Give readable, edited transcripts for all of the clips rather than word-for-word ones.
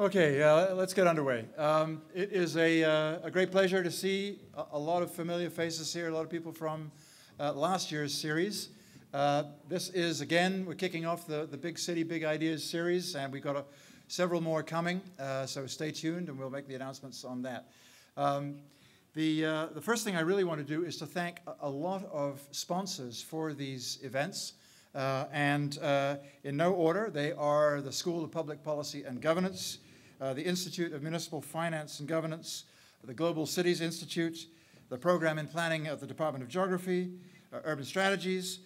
Okay, let's get underway. It is a great pleasure to see a lot of familiar faces here, a lot of people from last year's series. This is, again, we're kicking off the Big City, Big Ideas series, and we've got several more coming, so stay tuned and we'll make the announcements on that. The first thing I really want to do is to thank a lot of sponsors for these events. In no order, they are the School of Public Policy and Governance, the Institute of Municipal Finance and Governance, the Global Cities Institute, the Program in Planning of the Department of Geography, Urban Strategies,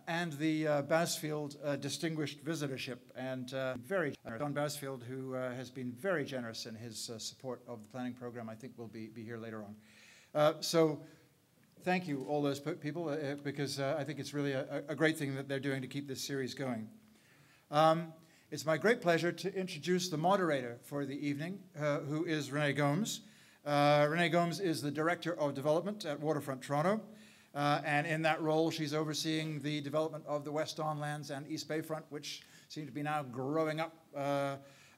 and the Basfield Distinguished Visitorship. And Don Basfield, who has been very generous in his support of the planning program, I think will be here later on. So thank you, all those people, because I think it's really a great thing that they're doing to keep this series going. It's my great pleasure to introduce the moderator for the evening, who is Renee Gomes. Renee Gomes is the Director of Development at Waterfront Toronto, and in that role she's overseeing the development of the West Don Lands and East Bayfront, which seem to be now growing up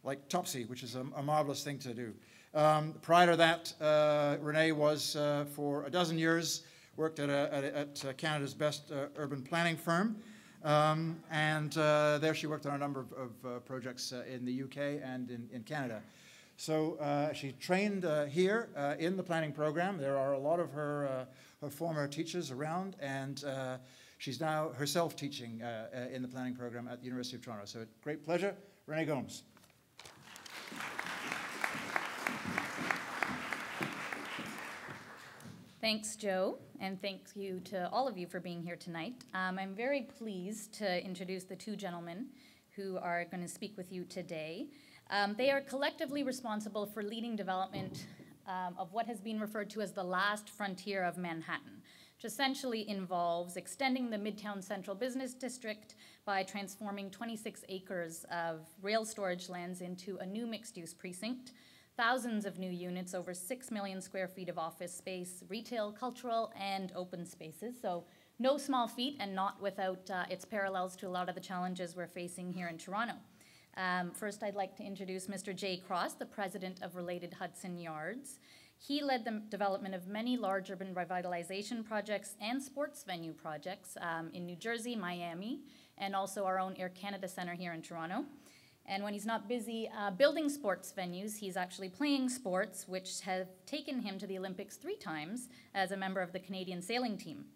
like topsy, which is a marvelous thing to do. Prior to that, Renee was, for a dozen years, worked at Canada's best urban planning firm. There she worked on a number of projects in the UK and in Canada. So she trained here in the planning program. There are a lot of her former teachers around, and she's now herself teaching in the planning program at the University of Toronto. So great pleasure, Renee Gomes. Thanks, Joe, and thank you to all of you for being here tonight. I'm very pleased to introduce the two gentlemen who are going to speak with you today. They are collectively responsible for leading development of what has been referred to as the last frontier of Manhattan, which essentially involves extending the Midtown Central Business District by transforming 26 acres of rail storage lands into a new mixed-use precinct, thousands of new units, over 6 million square feet of office space, retail, cultural, and open spaces. So no small feat, and not without its parallels to a lot of the challenges we're facing here in Toronto. First, I'd like to introduce Mr. Jay Cross, the president of Related Hudson Yards. He led the development of many large urban revitalization projects and sports venue projects in New Jersey, Miami, and also our own Air Canada Centre here in Toronto. And when he's not busy building sports venues, he's actually playing sports, which have taken him to the Olympics 3 times as a member of the Canadian sailing team.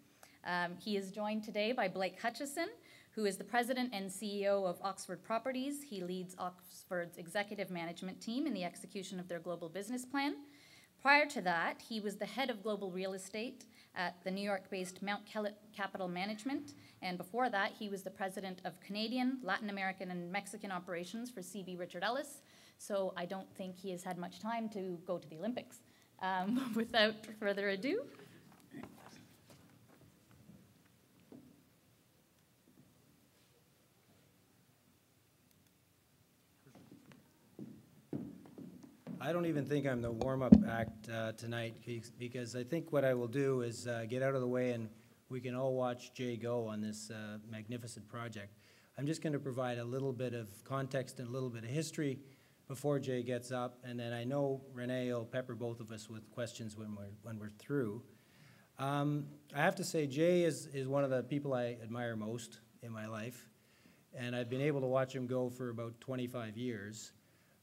He is joined today by Blake Hutcheson, who is the president and CEO of Oxford Properties. He leads Oxford's executive management team in the execution of their global business plan. Prior to that, he was the head of global real estate at the New York-based Mount Capital Management, and before that, he was the president of Canadian, Latin American, and Mexican operations for CB Richard Ellis, so I don't think he has had much time to go to the Olympics. Without further ado. I don't even think I'm the warm-up act tonight, because I think what I will do is get out of the way and we can all watch Jay go on this magnificent project. I'm just going to provide a little bit of context and a little bit of history before Jay gets up, and then I know Renee will pepper both of us with questions when we're through. I have to say, Jay is one of the people I admire most in my life, and I've been able to watch him go for about 25 years.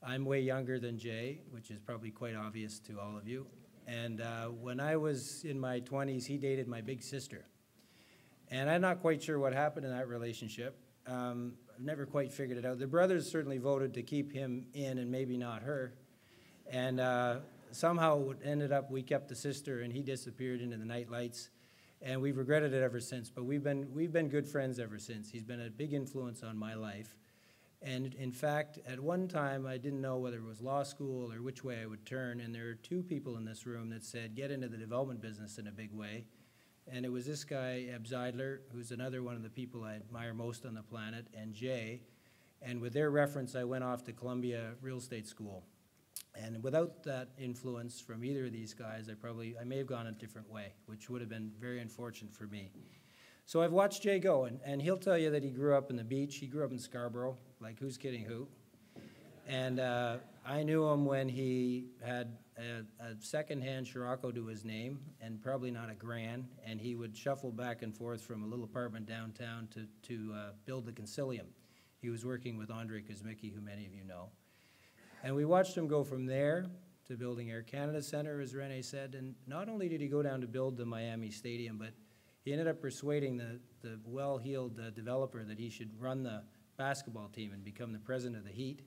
I'm way younger than Jay, which is probably quite obvious to all of you. And when I was in my 20s, he dated my big sister. And I'm not quite sure what happened in that relationship. I've never quite figured it out. The brothers certainly voted to keep him in and maybe not her. And somehow it ended up we kept the sister and he disappeared into the night lights. And we've regretted it ever since. But we've been good friends ever since. He's been a big influence on my life. And in fact, at one time, I didn't know whether it was law school or which way I would turn, and there are 2 people in this room that said, get into the development business in a big way. And it was this guy, Eb Zeidler, who's another one of the people I admire most on the planet, and Jay. And with their reference, I went off to Columbia Real Estate School. And without that influence from either of these guys, I may have gone a different way, which would have been very unfortunate for me. So I've watched Jay go, and he'll tell you that he grew up in the beach. He grew up in Scarborough, like who's kidding who? And I knew him when he had a second-hand Scirocco to his name, and probably not a Grand, and he would shuffle back and forth from a little apartment downtown to build the Concilium. He was working with Andre Kuzmicki, who many of you know. And we watched him go from there to building Air Canada Centre, as Renee said, and not only did he go down to build the Miami Stadium, but he ended up persuading the well-heeled developer that he should run the basketball team and become the president of the Heat.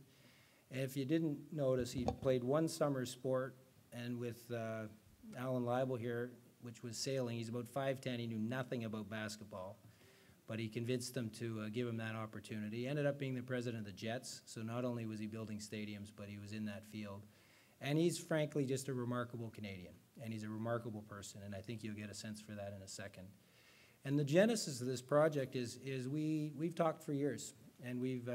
And if you didn't notice, he played one summer sport, and with Alan Leibel here, which was sailing, he's about 5'10", he knew nothing about basketball, but he convinced them to give him that opportunity. He ended up being the president of the Jets, so not only was he building stadiums, but he was in that field. And he's frankly just a remarkable Canadian, and he's a remarkable person, and I think you'll get a sense for that in a second. And the genesis of this project is we've talked for years, and we've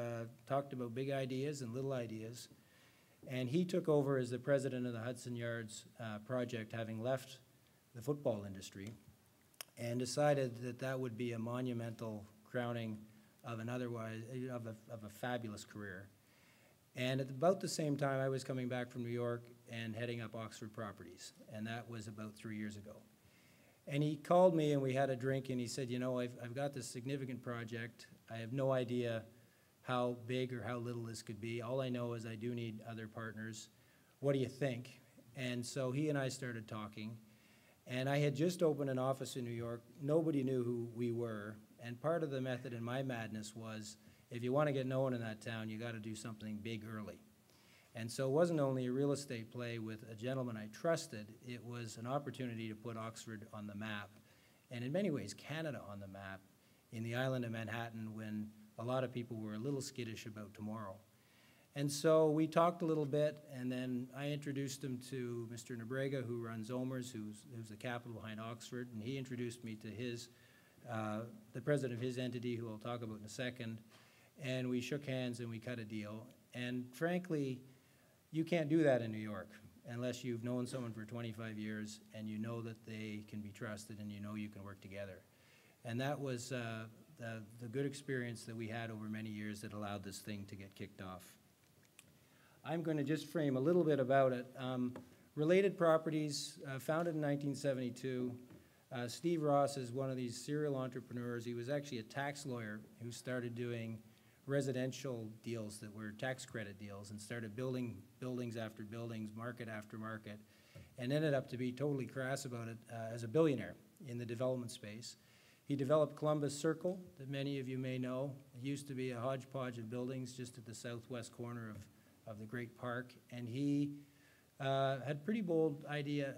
talked about big ideas and little ideas. And he took over as the president of the Hudson Yards project, having left the football industry, and decided that that would be a monumental crowning of an otherwise, of a fabulous career. And at about the same time, I was coming back from New York and heading up Oxford Properties, and that was about 3 years ago. And he called me and we had a drink, and he said, you know, I've got this significant project. I have no idea how big or how little this could be. All I know is I do need other partners. What do you think? And so he and I started talking. And I had just opened an office in New York. Nobody knew who we were. And part of the method in my madness was, if you want to get known in that town, you got to do something big early. And so it wasn't only a real estate play with a gentleman I trusted, it was an opportunity to put Oxford on the map, and in many ways Canada on the map, in the island of Manhattan, when a lot of people were a little skittish about tomorrow. And so we talked a little bit, and then I introduced him to Mr. Nebrega, who runs Sommer's, who's the capital behind Oxford, and he introduced me to the president of his entity, who I'll talk about in a second, and we shook hands and we cut a deal. And frankly, you can't do that in New York unless you've known someone for 25 years and you know that they can be trusted and you know you can work together. And that was the good experience that we had over many years that allowed this thing to get kicked off. I'm going to just frame a little bit about it. Related Properties, founded in 1972. Steve Ross is one of these serial entrepreneurs. He was actually a tax lawyer who started doing residential deals that were tax credit deals and started building buildings after buildings, market after market, and ended up to be totally crass about it as a billionaire in the development space. He developed Columbus Circle, that many of you may know. It used to be a hodgepodge of buildings just at the southwest corner of the great park, and he had a pretty bold idea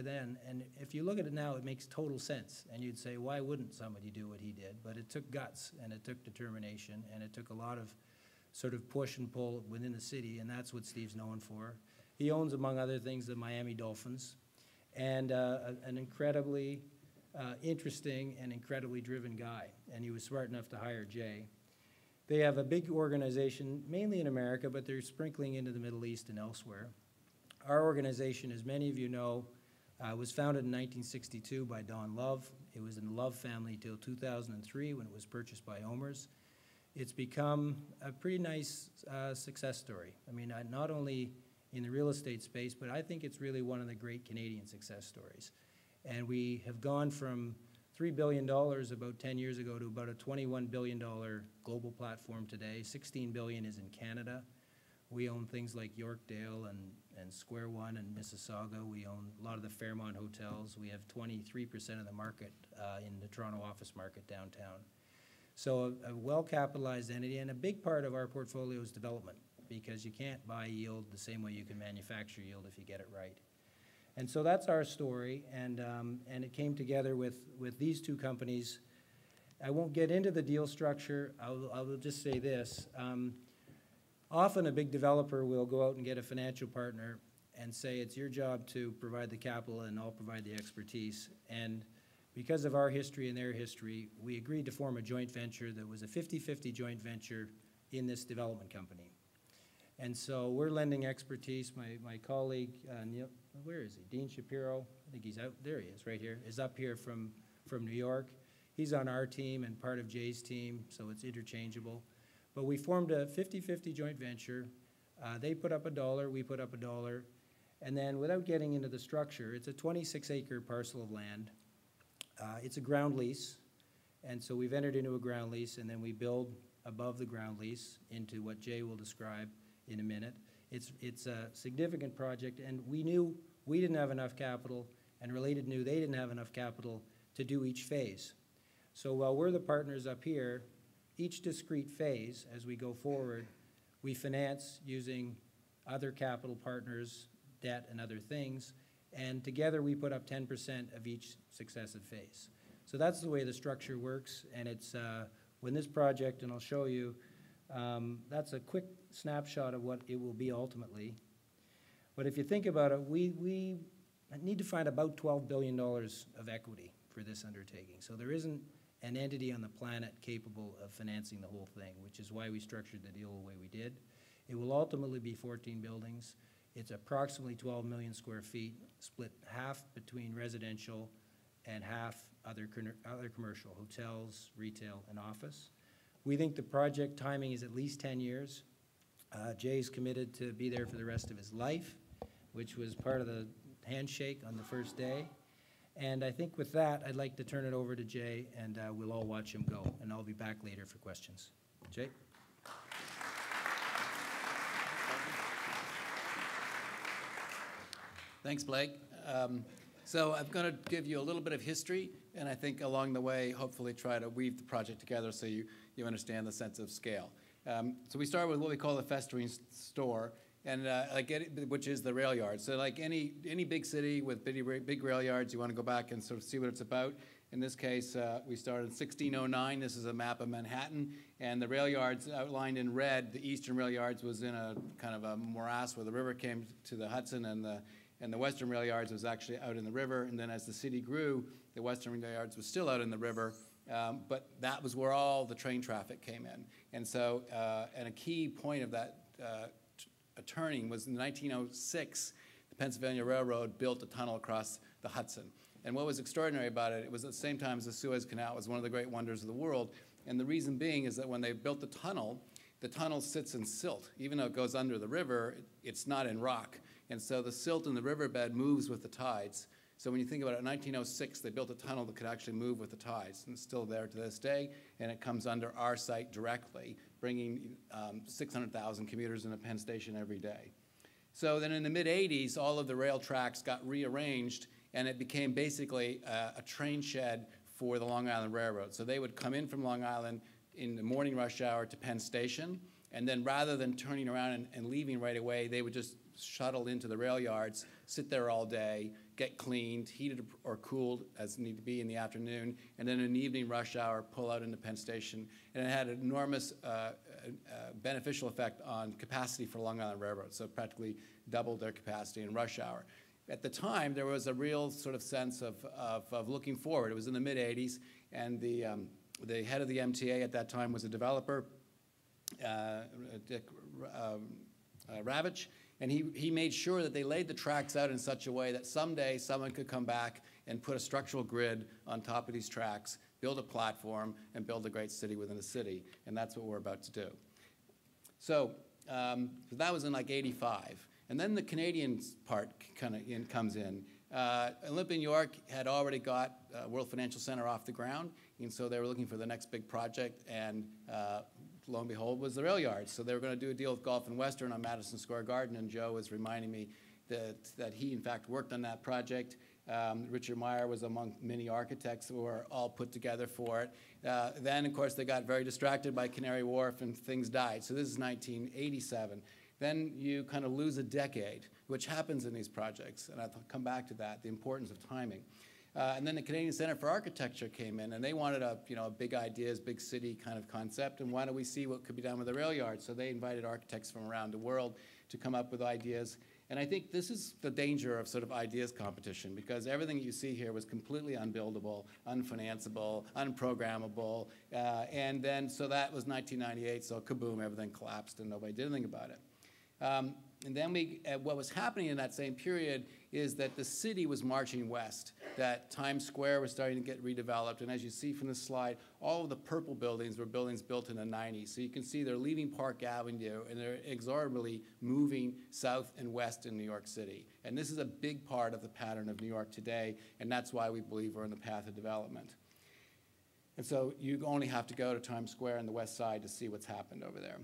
then, and if you look at it now, it makes total sense, and you'd say, why wouldn't somebody do what he did? But it took guts, and it took determination, and it took a lot of sort of push and pull within the city, and that's what Steve's known for. He owns, among other things, the Miami Dolphins, and an incredibly interesting and incredibly driven guy, and he was smart enough to hire Jay. They have a big organization, mainly in America, but they're sprinkling into the Middle East and elsewhere. Our organization, as many of you know, was founded in 1962 by Don Love. It was in the Love family till 2003 when it was purchased by Sommer's. It's become a pretty nice success story. I mean, not only in the real estate space, but I think it's really one of the great Canadian success stories. And we have gone from $3 billion about 10 years ago to about a $21 billion global platform today. $16 billion is in Canada. We own things like Yorkdale and Square One and Mississauga. We own a lot of the Fairmont hotels. We have 23% of the market in the Toronto office market downtown. So a well-capitalized entity, and a big part of our portfolio is development, because you can't buy yield the same way you can manufacture yield if you get it right. And so that's our story, and it came together with these two companies. I won't get into the deal structure. I will just say this. Often a big developer will go out and get a financial partner and say, it's your job to provide the capital and I'll provide the expertise. And because of our history and their history, we agreed to form a joint venture that was a 50-50 joint venture in this development company. And so we're lending expertise. My colleague, Neil, where is he? Dean Shapiro, I think he's out, there he is, right here, is up here from New York. He's on our team and part of Jay's team, so it's interchangeable. But we formed a 50-50 joint venture, They put up $1, we put up $1, and then without getting into the structure, it's a 26-acre parcel of land. It's a ground lease, and so we've entered into a ground lease, and then we build above the ground lease into what Jay will describe in a minute. It's a significant project, and we knew we didn't have enough capital, and Related knew they didn't have enough capital to do each phase. So while we're the partners up here, each discrete phase, as we go forward, we finance using other capital partners, debt and other things, and together we put up 10% of each successive phase. So that's the way the structure works, and it's when this project, and I'll show you, that's a quick snapshot of what it will be ultimately. But if you think about it, we need to find about $12 billion of equity for this undertaking. So there isn't an entity on the planet capable of financing the whole thing, which is why we structured the deal the way we did. It will ultimately be 14 buildings. It's approximately 12 million square feet, split half between residential and half other commercial, hotels, retail, and office. We think the project timing is at least 10 years. Jay's committed to be there for the rest of his life, which was part of the handshake on the first day. And I think with that, I'd like to turn it over to Jay, and we'll all watch him go, and I'll be back later for questions. Jay? Thanks, Blake. So I'm going to give you a little bit of history, and I think along the way, hopefully try to weave the project together so you understand the sense of scale. So we start with what we call the festering store, and which is the rail yard. So like any big city with big rail yards, you want to go back and sort of see what it's about. In this case, we started in 1609. This is a map of Manhattan, and the rail yards outlined in red, the eastern rail yards was in a kind of a morass where the river came to the Hudson, and the western rail yards was actually out in the river. And then as the city grew, the western rail yards was still out in the river, but that was where all the train traffic came in. And so, and a key point of that turning was in 1906, the Pennsylvania Railroad built a tunnel across the Hudson. And what was extraordinary about it, it was at the same time as the Suez Canal was one of the great wonders of the world. And the reason being is that when they built the tunnel sits in silt. Even though it goes under the river, it's not in rock. And so the silt in the riverbed moves with the tides. So when you think about it, in 1906, they built a tunnel that could actually move with the tides, and it's still there to this day, and it comes under our site directly, bringing 600,000 commuters into Penn Station every day. So then in the mid-'80s, all of the rail tracks got rearranged, and it became basically a train shed for the Long Island Railroad. So they would come in from Long Island in the morning rush hour to Penn Station, and then rather than turning around and leaving right away, they would just shuttle into the rail yards, sit there all day, get cleaned, heated or cooled as need to be in the afternoon, and then in the evening rush hour, pull out into Penn Station. And it had an enormous beneficial effect on capacity for Long Island Railroad, so practically doubled their capacity in rush hour. At the time, there was a real sort of sense of looking forward. It was in the mid-'80s, and the head of the MTA at that time was a developer, Dick Ravitch, and he made sure that they laid the tracks out in such a way that someday someone could come back and put a structural grid on top of these tracks, build a platform, and build a great city within a city, and that's what we're about to do. So that was in like '85. And then the Canadian part kind of comes in. Olympia, New York had already got World Financial Center off the ground, and so they were looking for the next big project, and lo and behold was the rail yard. So they were going to do a deal with Gulf and Western on Madison Square Garden, and Joe was reminding me that he, in fact, worked on that project. Richard Meyer was among many architects who were all put together for it. Then, of course, they got very distracted by Canary Wharf, and things died. So this is 1987. Then you kind of lose a decade, which happens in these projects, and I'll come back to that, the importance of timing. And then the Canadian Center for Architecture came in, and they wanted a big ideas, big city kind of concept, and why don't we see what could be done with the rail yard? So they invited architects from around the world to come up with ideas. And I think this is the danger of sort of ideas competition, because everything you see here was completely unbuildable, unfinanceable, unprogrammable, and then so that was 1998, so kaboom, everything collapsed and nobody did anything about it. And then what was happening in that same period is that the city was marching west, that Times Square was starting to get redeveloped. And as you see from this slide, all of the purple buildings were buildings built in the 90s. So you can see they're leaving Park Avenue and they're inexorably moving south and west in New York City. And this is a big part of the pattern of New York today, and that's why we believe we're in the path of development. And so you only have to go to Times Square and the west side to see what's happened over there.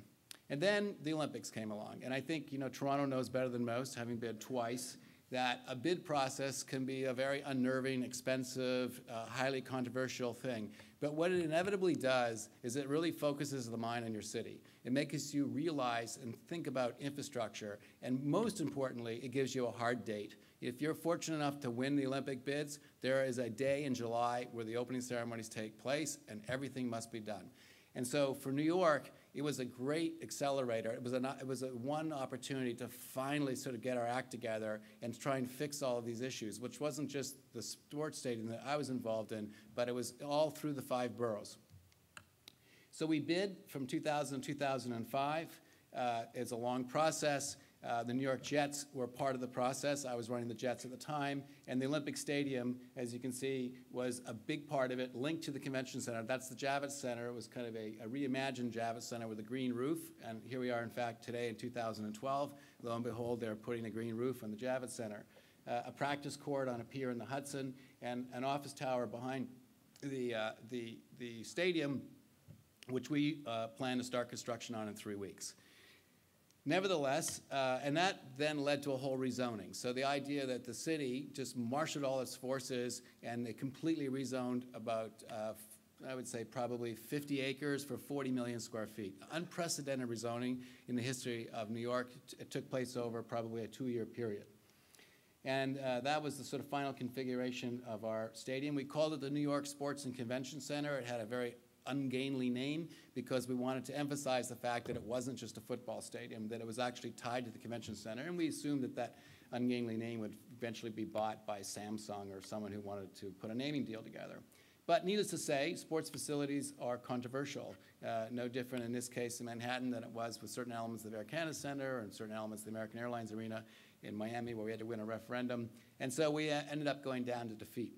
And then the Olympics came along. And I think, Toronto knows better than most, having bid twice, that a bid process can be a very unnerving, expensive, highly controversial thing. But what it inevitably does is it really focuses the mind on your city. It makes you realize and think about infrastructure. And most importantly, it gives you a hard date. If you're fortunate enough to win the Olympic bids, there is a day in July where the opening ceremonies take place and everything must be done. And so for New York, it was a great accelerator. It was a one opportunity to finally sort of get our act together and try and fix all of these issues, which wasn't just the sports stadium that I was involved in, but it was all through the 5 boroughs. So we bid from 2000 to 2005. It's a long process. The New York Jets were part of the process. I was running the Jets at the time. And the Olympic Stadium, as you can see, was a big part of it, linked to the convention center. That's the Javits Center. It was kind of a reimagined Javits Center with a green roof. And here we are, in fact, today in 2012. Lo and behold, they're putting a green roof on the Javits Center. A practice court on a pier in the Hudson, and an office tower behind the stadium, which we plan to start construction on in 3 weeks. Nevertheless, and that then led to a whole rezoning. So the idea that the city just marshaled all its forces and they completely rezoned about, I would say probably 50 acres for 40 million square feet. Unprecedented rezoning in the history of New York. It took place over probably a 2-year period. And that was the sort of final configuration of our stadium. We called it the New York Sports and Convention Center. It had a very ungainly name because we wanted to emphasize the fact that it wasn't just a football stadium, that it was actually tied to the convention center, and we assumed that that ungainly name would eventually be bought by Samsung or someone who wanted to put a naming deal together. But needless to say, sports facilities are controversial. No different in this case in Manhattan than it was with certain elements of the Air Canada Center and certain elements of the American Airlines Arena in Miami, where we had to win a referendum. And so we ended up going down to defeat.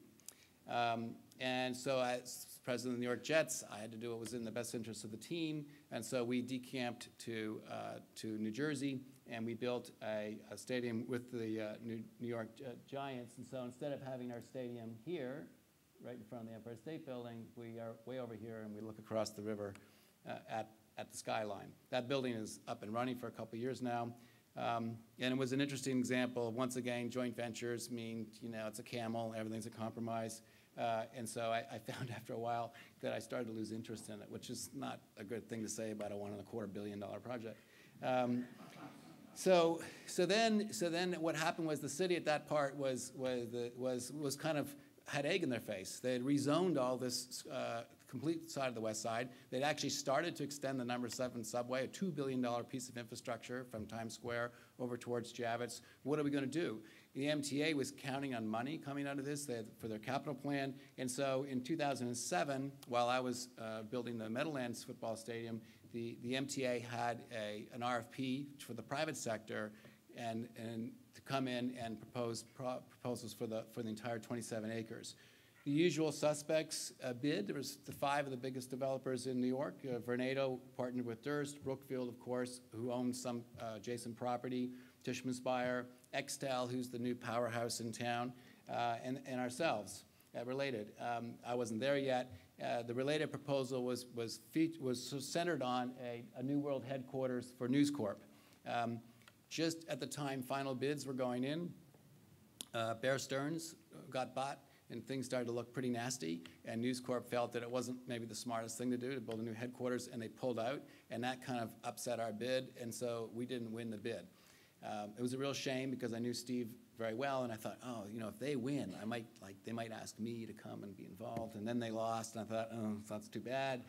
And so as president of the New York Jets, I had to do what was in the best interest of the team. And so we decamped to New Jersey, and we built a stadium with the New York Giants. And so instead of having our stadium here, right in front of the Empire State Building, we are way over here, and we look across the river at the skyline. That building is up and running for a couple years now. And it was an interesting example. Once again, joint ventures mean, it's a camel, everything's a compromise. And so I found after a while that I started to lose interest in it, which is not a good thing to say about a $1.25 billion project. So then what happened was the city at that part was kind of had egg in their face. They had rezoned all this complete side of the west side. They'd actually started to extend the number 7 subway, a $2 billion piece of infrastructure from Times Square over towards Javits. What are we going to do? The MTA was counting on money coming out of this for their capital plan. And so in 2007, while I was building the Meadowlands football stadium, the MTA had an RFP for the private sector and to come in and propose proposals for the entire 27 acres. The usual suspects bid. There was the 5 of the biggest developers in New York. Vornado partnered with Durst, Brookfield, of course, who owns some adjacent property, Tishman Speyer, Extel, who's the new powerhouse in town, and ourselves, Related. I wasn't there yet. The Related proposal was centered on a New World headquarters for News Corp. Just at the time final bids were going in, Bear Stearns got bought, and things started to look pretty nasty, and News Corp felt that it wasn't maybe the smartest thing to do to build a new headquarters, and they pulled out, and that kind of upset our bid, and so we didn't win the bid. It was a real shame because I knew Steve very well, and I thought, oh, if they win, they might ask me to come and be involved, and then they lost, and I thought, oh, that's too bad.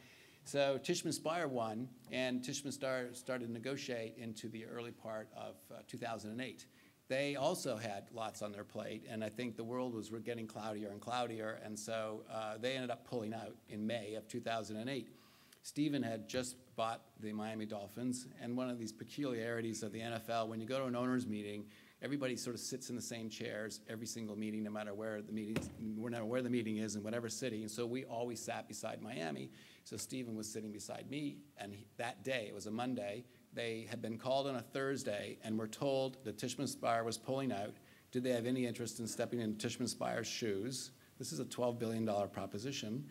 So Tishman Speyer won, and Tishman started to negotiate into the early part of 2008. They also had lots on their plate, and I think the world was getting cloudier and cloudier, and so they ended up pulling out in May of 2008. Stephen had just bought the Miami Dolphins, and one of these peculiarities of the NFL, when you go to an owners meeting, everybody sort of sits in the same chairs every single meeting, no matter where the meeting is in whatever city. And so we always sat beside Miami. So Stephen was sitting beside me, and that day, it was a Monday, they had been called on a Thursday and were told that Tishman Speyer was pulling out. Did they have any interest in stepping in Tishman Speyer's shoes? This is a $12 billion proposition.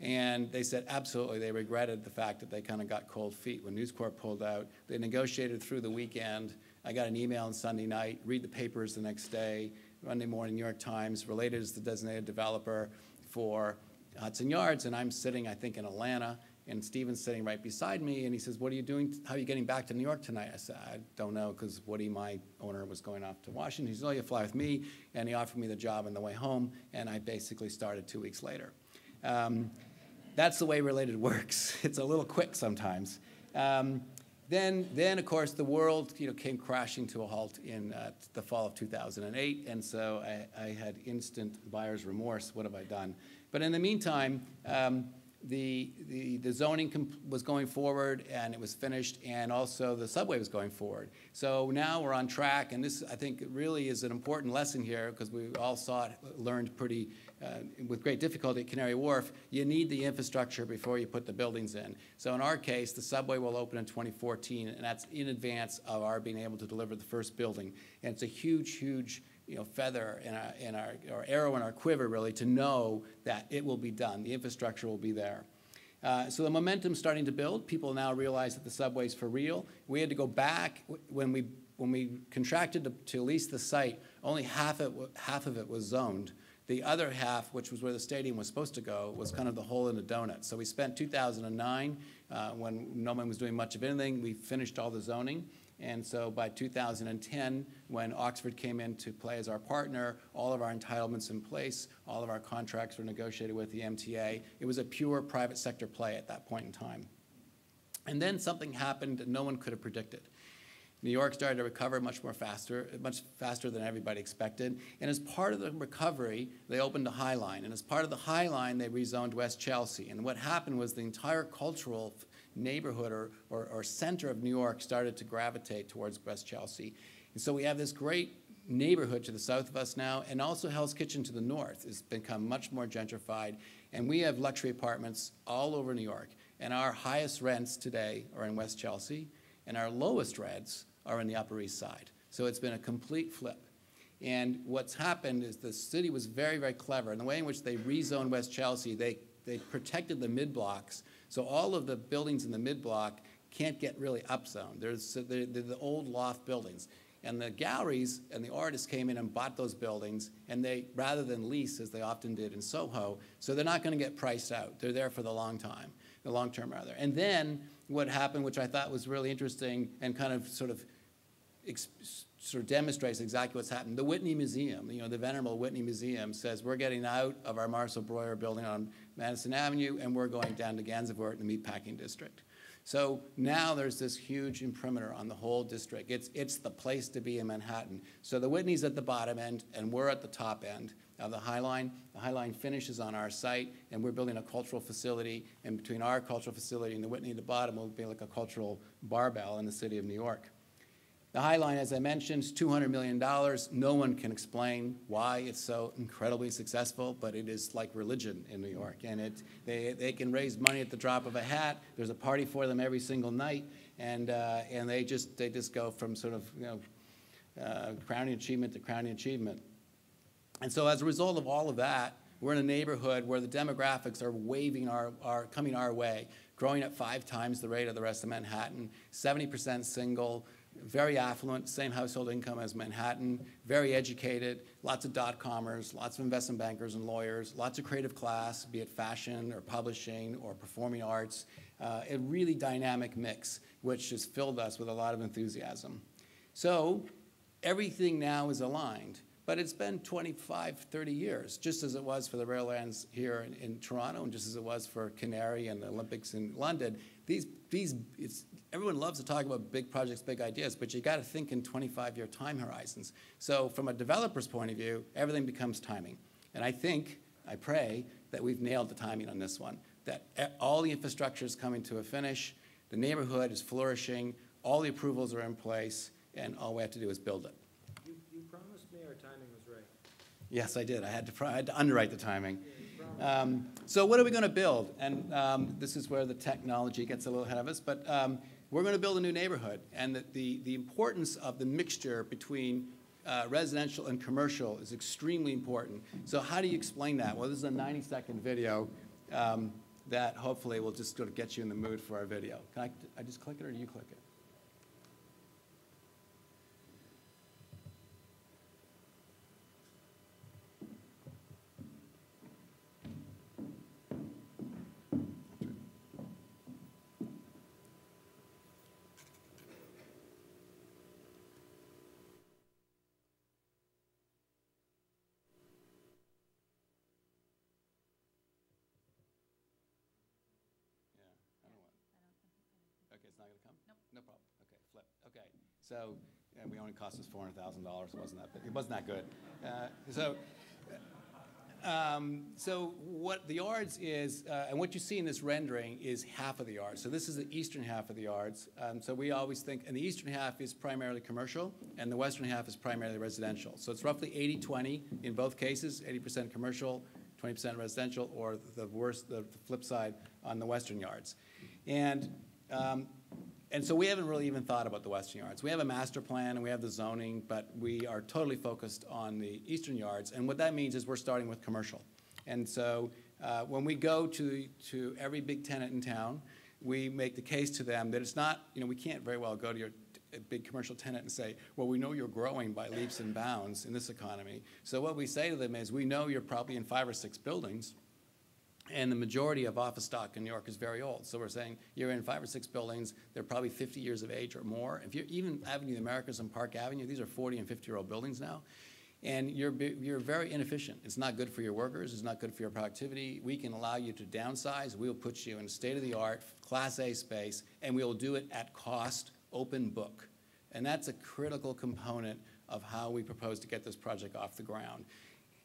And they said absolutely. They regretted the fact that they kind of got cold feet when News Corp pulled out. They negotiated through the weekend. I got an email on Sunday night, read the papers the next day, Monday morning, New York Times, related as the designated developer for Hudson Yards. And I'm sitting, I think, in Atlanta, and Stephen's sitting right beside me, and he says, what are you doing? How are you getting back to New York tonight? I said, I don't know, because Woody, my owner, was going off to Washington. He said, oh, you fly with me, and he offered me the job on the way home, and I basically started 2 weeks later. That's the way related works. It's a little quick sometimes. Then, of course, the world came crashing to a halt in the fall of 2008, and so I had instant buyer's remorse. What have I done? But in the meantime, the zoning was going forward, and it was finished, and also the subway was going forward. So now we're on track, and this, I think, really is an important lesson here, because we all learned pretty with great difficulty at Canary Wharf. You need the infrastructure before you put the buildings in. So in our case, the subway will open in 2014, and that's in advance of our being able to deliver the first building. And it's a huge, huge feather or arrow in our quiver, really, to know that it will be done. The infrastructure will be there. So the momentum's starting to build. People now realize that the subway's for real. We had to go back when we contracted to lease the site. Only half of it was zoned. The other half, which was where the stadium was supposed to go, was kind of the hole in the donut. So we spent 2009, when no one was doing much of anything, we finished all the zoning. And so by 2010, when Oxford came into play as our partner, all of our entitlements in place, all of our contracts were negotiated with the MTA. It was a pure private sector play at that point in time. And then something happened that no one could have predicted. New York started to recover much faster than everybody expected. And as part of the recovery, they opened the High Line. And as part of the High Line, they rezoned West Chelsea. And what happened was the entire cultural neighborhood or center of New York started to gravitate towards West Chelsea. And so we have this great neighborhood to the south of us now, and also Hell's Kitchen to the north has become much more gentrified. And we have luxury apartments all over New York. And our highest rents today are in West Chelsea, and our lowest rents are in the Upper East Side. So it's been a complete flip. And what's happened is the city was very, very clever. In the way in which they rezoned West Chelsea, they protected the mid-blocks. So all of the buildings in the mid-block can't get really upzoned. They're the old loft buildings. And the galleries and the artists came in and bought those buildings, and they, rather than lease, as they often did in Soho, so they're not going to get priced out. They're there for the long term rather. And then what happened, which I thought was really interesting and kind of sort of demonstrates exactly what's happened. The Whitney Museum, the venerable Whitney Museum, says we're getting out of our Marcel Breuer building on Madison Avenue, and we're going down to Gansevoort, the meatpacking district. So now there's this huge imprimatur on the whole district. It's the place to be in Manhattan. So the Whitney's at the bottom end, and we're at the top end of the High Line. The High Line finishes on our site, and we're building a cultural facility. And between our cultural facility and the Whitney at the bottom will be like a cultural barbell in the city of New York. The High Line, as I mentioned, is $200 million. No one can explain why it's so incredibly successful, but it is like religion in New York. And they can raise money at the drop of a hat. There's a party for them every single night, and they just go from sort of crowning achievement to crowning achievement. And so as a result of all of that, we're in a neighborhood where the demographics are coming our way, growing at 5 times the rate of the rest of Manhattan, 70% single, very affluent, same household income as Manhattan, very educated, lots of dot-commers, lots of investment bankers and lawyers, lots of creative class, be it fashion or publishing or performing arts, a really dynamic mix, which has filled us with a lot of enthusiasm. So everything now is aligned, but it's been 25, 30 years, just as it was for the Raillands here in Toronto and just as it was for Canary and the Olympics in London. Everyone loves to talk about big projects, big ideas, but you got to think in 25-year time horizons. So from a developer's point of view, everything becomes timing. And I pray that we've nailed the timing on this one, that all the infrastructure is coming to a finish, the neighborhood is flourishing, all the approvals are in place, and all we have to do is build it. You promised me our timing was right. Yes, I did. I had to underwrite the timing. So what are we going to build? And this is where the technology gets a little ahead of us, but we're going to build a new neighborhood. And the importance of the mixture between residential and commercial is extremely important. So how do you explain that? Well, this is a 90-second video that hopefully will just sort of get you in the mood for our video. Can I just click it, or do you click it? Okay, it's not going to come? Nope. No problem. Okay, flip. Okay, so we only cost us $400,000. It wasn't that good. So what the yards is, and what you see in this rendering is half of the yards. So this is the eastern half of the yards. So we always think, and the eastern half is primarily commercial, and the western half is primarily residential. So it's roughly 80-20 in both cases, 80% commercial, 20% residential, or the flip side on the western yards. And so we haven't really even thought about the western yards. We have a master plan and we have the zoning, but we are totally focused on the eastern yards. And what that means is we're starting with commercial. And so when we go to every big tenant in town, we make the case to them that it's not, we can't very well go to your big commercial tenant and say, well, we know you're growing by leaps and bounds in this economy. So what we say to them is, we know you're probably in 5 or 6 buildings, and the majority of office stock in New York is very old. So we're saying you're in 5 or 6 buildings. They're probably 50 years of age or more. If you're even Avenue of the Americas and Park Avenue, these are 40 and 50-year-old buildings now. And you're very inefficient. It's not good for your workers. It's not good for your productivity. We can allow you to downsize. We'll put you in state-of-the-art, Class A space, and we will do it at cost, open book. And that's a critical component of how we propose to get this project off the ground.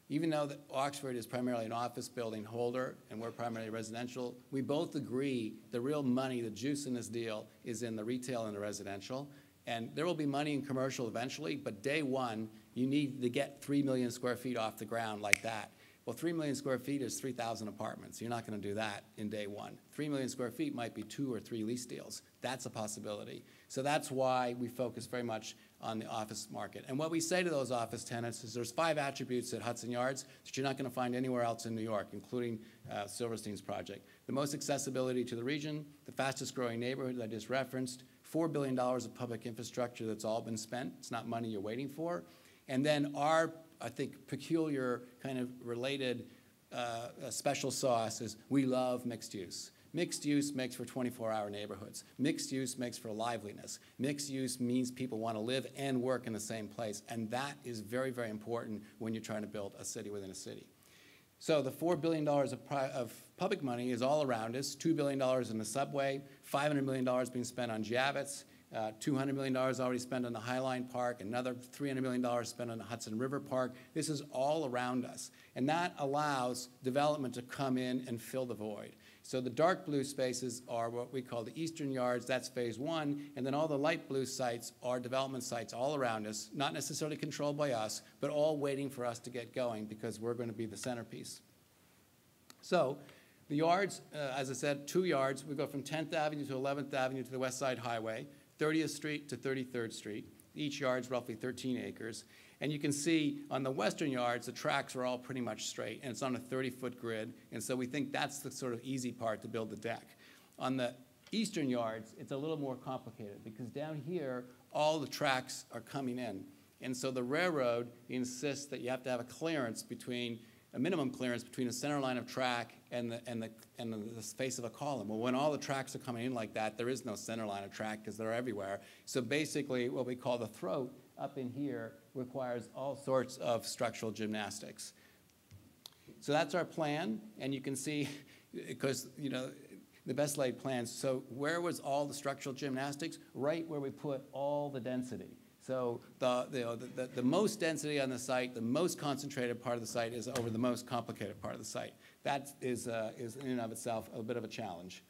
Even though Oxford is primarily an office building holder and we're primarily residential, we both agree the real money, the juice in this deal, is in the retail and the residential. And there will be money in commercial eventually, but day one, you need to get 3 million square feet off the ground like that. Well, 3 million square feet is 3,000 apartments. You're not going to do that in day one. 3 million square feet might be 2 or 3 lease deals. That's a possibility. So that's why we focus very much on the office market. And what we say to those office tenants is there's 5 attributes at Hudson Yards that you're not going to find anywhere else in New York, including Silverstein's project. The most accessibility to the region, the fastest growing neighborhood that I just referenced, $4 billion of public infrastructure that's all been spent. It's not money you're waiting for. And then our, I think, peculiar kind of related special sauce is we love mixed use. Mixed use makes for 24-hour neighborhoods. Mixed use makes for liveliness. Mixed use means people want to live and work in the same place. And that is very, very important when you're trying to build a city within a city. So the $4 billion of public money is all around us. $2 billion in the subway, $500 million being spent on Javits, $200 million already spent on the Highline Park, another $300 million spent on the Hudson River Park. This is all around us. And that allows development to come in and fill the void. So the dark blue spaces are what we call the eastern yards. That's phase 1. And then all the light blue sites are development sites all around us, not necessarily controlled by us, but all waiting for us to get going because we're going to be the centerpiece. So the yards, as I said, 2 yards. We go from 10th Avenue to 11th Avenue to the West Side Highway, 30th Street to 33rd Street. Each yard's roughly 13 acres. And you can see on the western yards, the tracks are all pretty much straight, and it's on a 30-foot grid. And so we think that's the sort of easy part to build the deck. On the eastern yards, it's a little more complicated because down here, all the tracks are coming in. And so the railroad insists that you have to have a clearance between, a minimum clearance between the center line of track and the face of a column. Well, when all the tracks are coming in like that, there is no center line of track because they're everywhere. So basically, what we call the throat up in here requires all sorts of structural gymnastics. So that's our plan, and you can see, because the best laid plans. So where was all the structural gymnastics? Right where we put all the density. So the most density on the site, the most concentrated part of the site is over the most complicated part of the site. That is in and of itself a bit of a challenge.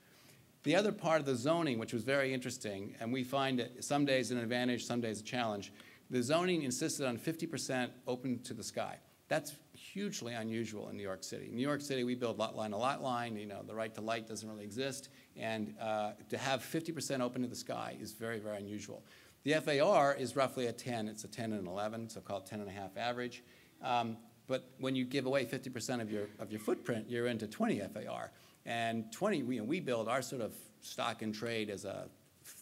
The other part of the zoning, which was very interesting, and we find it some days an advantage, some days a challenge, the zoning insisted on 50% open to the sky. That's hugely unusual in New York City. In New York City, we build lot line to lot line. You know, the right to light doesn't really exist. And to have 50% open to the sky is very, very unusual. The FAR is roughly a 10. It's a 10 and 11, so called 10 and a half average. But when you give away 50% of your footprint, you're into 20 FAR. And 20, we build our sort of stock and trade as a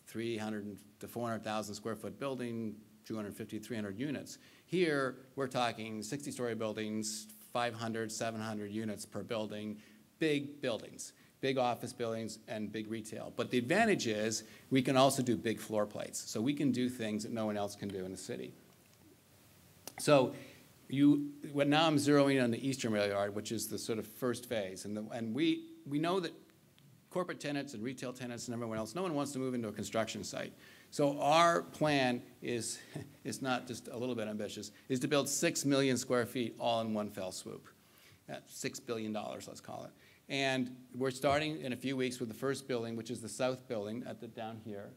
300 to 400,000 square foot building, 250, 300 units. Here, we're talking 60-story buildings, 500, 700 units per building, big buildings, big office buildings, and big retail. But the advantage is we can also do big floor plates. So we can do things that no one else can do in the city. So now I'm zeroing in on the Eastern Rail Yard, which is the sort of first phase. And we know that corporate tenants and retail tenants and everyone else, no one wants to move into a construction site. So our plan is not just a little bit ambitious, is to build 6 million square feet all in one fell swoop. $6 billion, let's call it. And we're starting in a few weeks with the first building, which is the south building down here.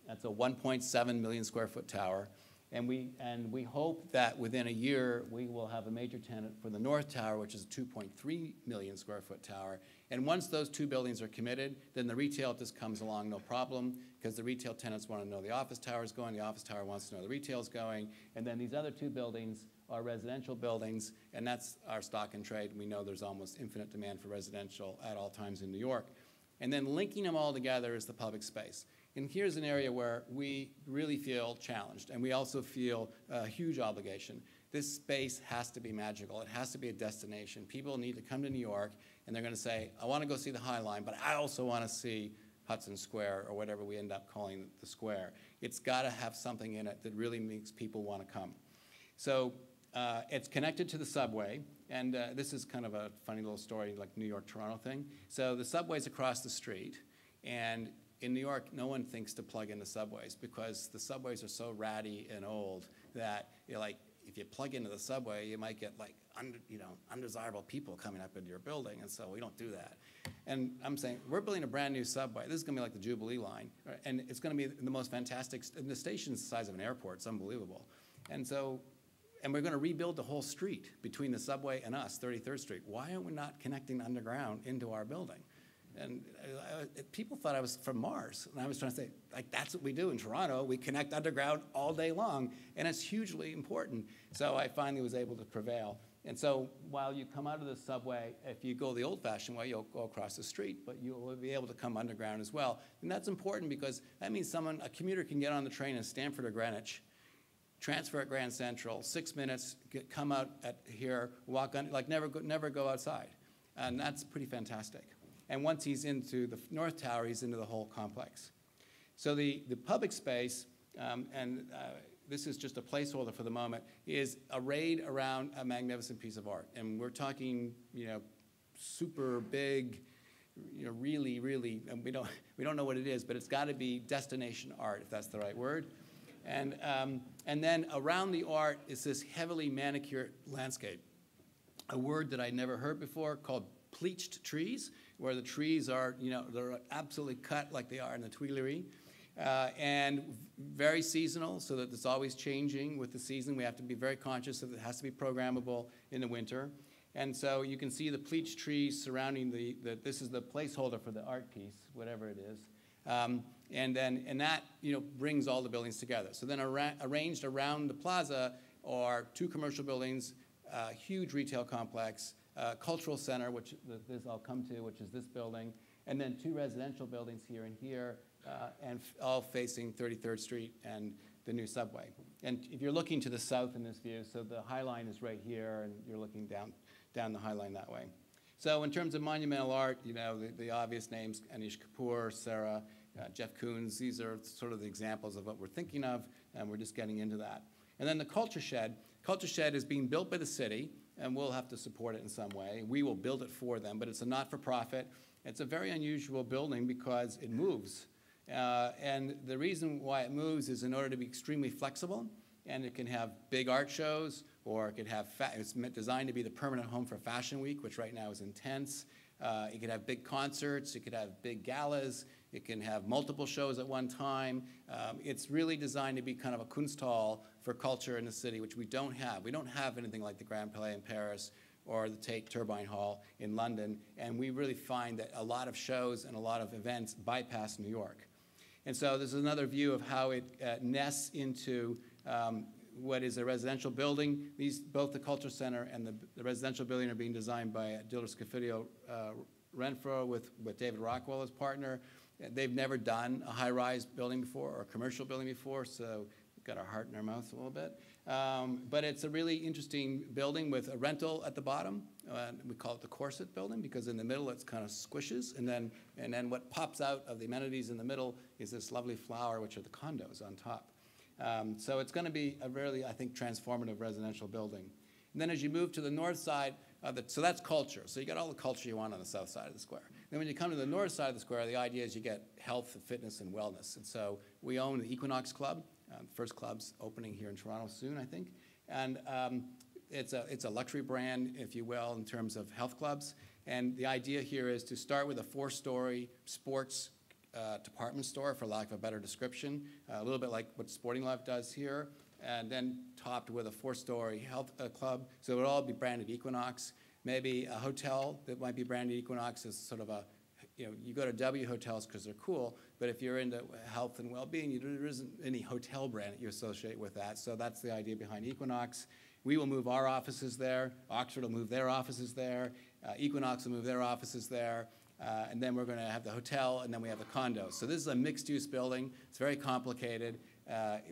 That's a 1.7 million square foot tower. And we hope that within a year, we will have a major tenant for the north tower, which is a 2.3 million square foot tower. And once those two buildings are committed, then the retail just comes along no problem, because the retail tenants want to know the office tower is going, the office tower wants to know the retail is going, and then these other two buildings are residential buildings, and that's our stock and trade. We know there's almost infinite demand for residential at all times in New York. And then linking them all together is the public space. And here's an area where we really feel challenged, and we also feel a huge obligation. This space has to be magical. It has to be a destination. People need to come to New York, and they're going to say, I want to go see the High Line, but I also want to see Hudson Square or whatever we end up calling the square. It's got to have something in it that really makes people want to come. So it's connected to the subway, and this is kind of a funny little story, like New York-Toronto thing. So the subway's across the street, and in New York, no one thinks to plug into subways because the subways are so ratty and old that if you plug into the subway, you might get undesirable people coming up into your building, and so we don't do that. And I'm saying, we're building a brand new subway. This is gonna be like the Jubilee line, right? And it's gonna be the most fantastic, and the station's the size of an airport, it's unbelievable. And we're gonna rebuild the whole street between the subway and us, 33rd Street. Why are we not connecting underground into our building? And people thought I was from Mars. And I was trying to say, that's what we do in Toronto. We connect underground all day long, and it's hugely important. So I finally was able to prevail. And so while you come out of the subway, if you go the old-fashioned way, you'll go across the street, but you'll be able to come underground as well. And that's important because that means a commuter can get on the train in Stamford or Greenwich, transfer at Grand Central, 6 minutes, come out at here, walk on, never go outside. And that's pretty fantastic. And once he's into the North Tower, he's into the whole complex. So the public space, this is just a placeholder for the moment, is arrayed around a magnificent piece of art. And we're talking, super big, really, really, and we don't know what it is, but it's got to be destination art, if that's the right word. And then around the art is this heavily manicured landscape, a word that I'd never heard before called pleached trees, where the trees are, they're absolutely cut like they are in the Tuileries, and very seasonal, so that it's always changing with the season. We have to be very conscious that it has to be programmable in the winter. And so you can see the pleached trees surrounding this is the placeholder for the art piece, whatever it is. And that, brings all the buildings together. So then arranged around the plaza are two commercial buildings, a huge retail complex, cultural center, which I'll come to, which is this building, and then two residential buildings here and here, and all facing 33rd Street and the new subway. And if you're looking to the south in this view, so the High Line is right here, and you're looking down the High Line that way. So in terms of monumental art, the obvious names, Anish Kapoor, Sarah, Jeff Koons, these are sort of the examples of what we're thinking of, and we're just getting into that. And then the Culture Shed. Culture Shed is being built by the city, and we'll have to support it in some way. We will build it for them, but it's a not-for-profit. It's a very unusual building because it moves. And the reason why it moves is in order to be extremely flexible, and it can have big art shows, or it could have, it's designed to be the permanent home for Fashion Week, which right now is intense. It could have big concerts, it could have big galas, it can have multiple shows at one time. It's really designed to be kind of a Kunsthal for culture in the city, which we don't have. We don't have anything like the Grand Palais in Paris or the Tate Turbine Hall in London, and we really find that a lot of shows and a lot of events bypass New York. And so this is another view of how it nests into what is a residential building. Both the Culture Center and the residential building are being designed by Diller Scofidio Renfro with David Rockwell as partner. They've never done a high-rise building before or a commercial building before, so we've got our heart in our mouth a little bit. But it's a really interesting building with a rental at the bottom. We call it the corset building because in the middle it's kind of squishes, and then what pops out of the amenities in the middle is this lovely flower, which are the condos on top. So it's going to be a really, I think, transformative residential building. And then as you move to the north side, so that's culture. So you got all the culture you want on the south side of the square. Then when you come to the north side of the square, the idea is you get health, fitness, and wellness. And so we own the Equinox Club. First club's opening here in Toronto soon, I think. And it's a luxury brand, if you will, in terms of health clubs. And the idea here is to start with a 4-story sports department store, for lack of a better description, a little bit like what Sporting Life does here, and then topped with a 4-story health club. So it would all be branded Equinox. Maybe a hotel that might be branded Equinox is sort of a, you go to W hotels because they're cool, but if you're into health and well-being, there isn't any hotel brand that you associate with that. So that's the idea behind Equinox. We will move our offices there. Oxford will move their offices there. Equinox will move their offices there. And then we're going to have the hotel, and then we have the condos. So this is a mixed-use building. It's very complicated.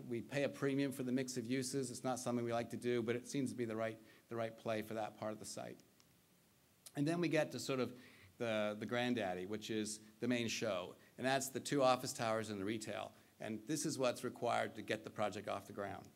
We pay a premium for the mix of uses. It's not something we like to do, but it seems to be the right play for that part of the site. And then we get to sort of the granddaddy, which is the main show, and that's the 2 office towers and the retail. And this is what's required to get the project off the ground.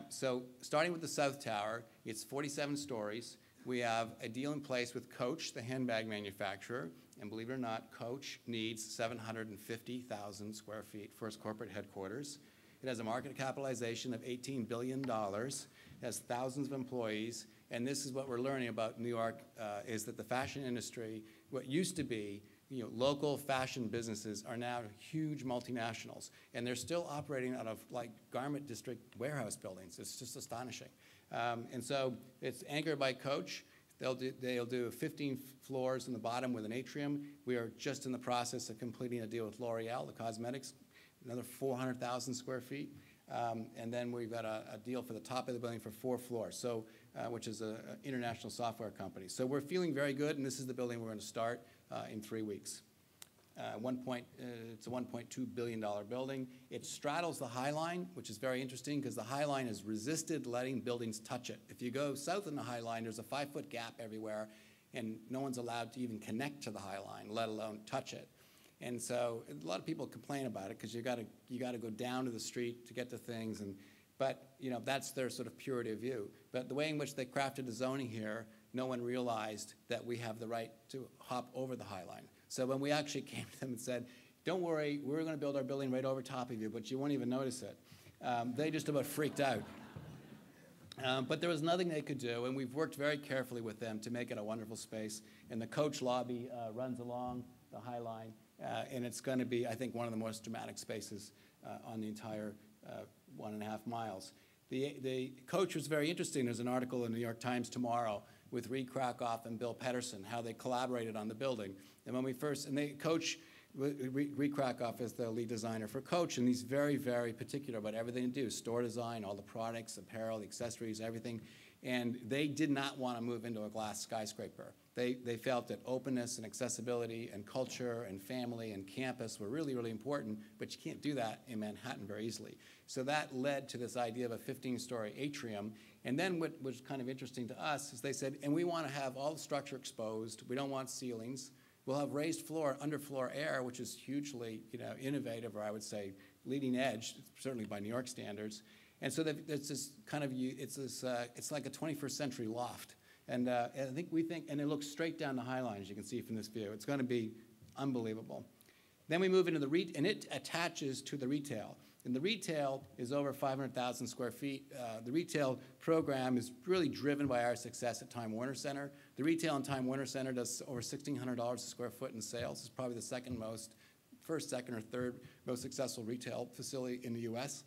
So starting with the South Tower, it's 47 stories. We have a deal in place with Coach, the handbag manufacturer, and believe it or not, Coach needs 750,000 square feet for its corporate headquarters. It has a market capitalization of $18 billion, it has thousands of employees, and this is what we're learning about New York, is that the fashion industry, what used to be local fashion businesses are now huge multinationals, and they're still operating out of like garment district warehouse buildings. It's just astonishing. And so it's anchored by Coach. They'll do 15 floors in the bottom with an atrium. We are just in the process of completing a deal with L'Oreal, the cosmetics, another 400,000 square feet. And then we've got a deal for the top of the building for 4 floors, so, which is an international software company. So we're feeling very good, and this is the building we're going to start in 3 weeks. It's a $1.2 billion building. It straddles the High Line, which is very interesting because the High Line has resisted letting buildings touch it. If you go south in the High Line, there's a 5-foot gap everywhere, and no one's allowed to even connect to the High Line, let alone touch it. And so a lot of people complain about it because you got to go down to the street to get to things, but that's their sort of purity of view. But the way in which they crafted the zoning here, no one realized that we have the right to hop over the High Line. So when we actually came to them and said, don't worry, we're going to build our building right over top of you, but you won't even notice it, they just about freaked out. But there was nothing they could do, and we've worked very carefully with them to make it a wonderful space. And the Coach lobby runs along the High Line, and it's going to be, I think, one of the most dramatic spaces on the entire 1.5 miles. The Coach was very interesting. There's an article in the New York Times tomorrow with Reed Krakoff and Bill Pedersen, how they collaborated on the building. And when we first, Coach, Reed Krakoff is the lead designer for Coach, and he's very, very particular about everything they do, store design, all the products, apparel, the accessories, everything. And they did not want to move into a glass skyscraper. They felt that openness and accessibility and culture and family and campus were really, really important, but you can't do that in Manhattan very easily. So that led to this idea of a 15-story atrium. And then what was kind of interesting to us is they said, and we want to have all the structure exposed. We don't want ceilings. We'll have raised floor, underfloor air, which is hugely innovative, or I would say leading edge, certainly by New York standards. And so it's this kind of, it's like a 21st century loft. And we think, and it looks straight down the High Line, as you can see from this view. It's going to be unbelievable. Then we move into the and it attaches to the retail. And the retail is over 500,000 square feet. The retail program is really driven by our success at Time Warner Center. The retail in Time Warner Center does over $1,600 a square foot in sales. It's probably the first, second, or third most successful retail facility in the US.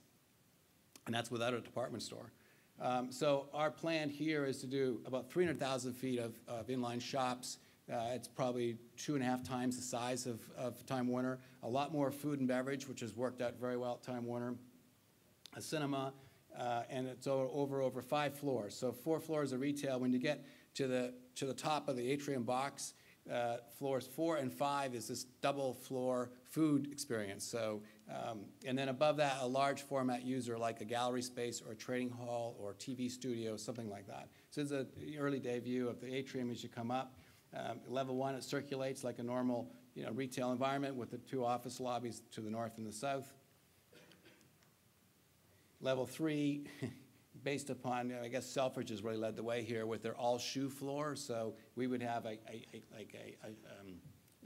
And that's without a department store. So our plan here is to do about 300,000 feet of inline shops. It's probably 2.5 times the size of Time Warner. A lot more food and beverage, which has worked out very well at Time Warner. A cinema, and it's over 5 floors. So 4 floors of retail. When you get to the top of the atrium box, floors 4 and 5 is this double floor food experience. So, and then above that, a large format user like a gallery space or a trading hall or TV studio, something like that. So it's an early day view of the atrium as you come up. Level 1, it circulates like a normal retail environment with the 2 office lobbies to the north and the south. Level 3, based upon, I guess Selfridge has really led the way here with their all-shoe floor. So we would have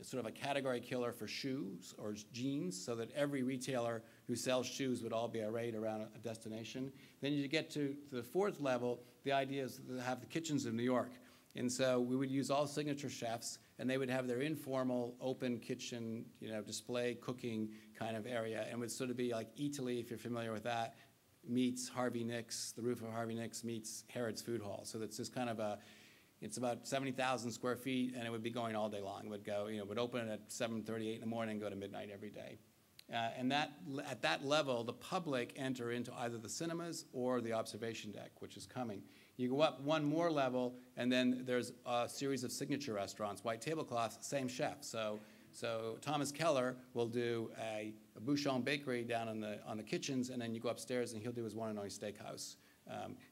sort of a category killer for shoes or jeans, so that every retailer who sells shoes would all be arrayed around a destination. Then you get to the 4th level, the idea is to have the kitchens of New York. And so we would use all signature chefs, and they would have their informal open kitchen, display cooking kind of area, and would sort of be like Italy, if you're familiar with that, meets Harvey Nicks, the roof of Harvey Nicks meets Harrods Food Hall. So that's just kind of it's about 70,000 square feet, and it would be going all day long. It would go, would open at 7:38 in the morning and go to midnight every day. And at that level, the public enter into either the cinemas or the observation deck, which is coming. You go up one more level, and then there's a series of signature restaurants. White tablecloths, same chef. So Thomas Keller will do a Bouchon bakery down on the kitchens, and then you go upstairs, and he'll do his one and only steakhouse.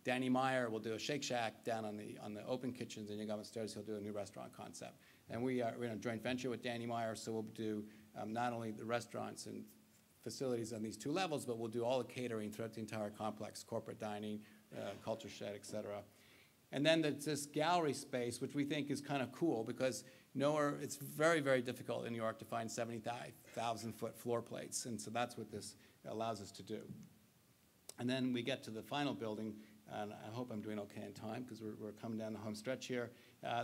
Danny Meyer will do a Shake Shack down on the open kitchens, and you go upstairs, he'll do a new restaurant concept. And we're in a joint venture with Danny Meyer, so we'll do not only the restaurants and facilities on these 2 levels, but we'll do all the catering throughout the entire complex, corporate dining, culture shed, et cetera. And then there's this gallery space, which we think is kind of cool because it's very, very difficult in New York to find 70,000-foot floor plates. And so that's what this allows us to do. And then we get to the final building, and I hope I'm doing okay in time because we're coming down the home stretch here.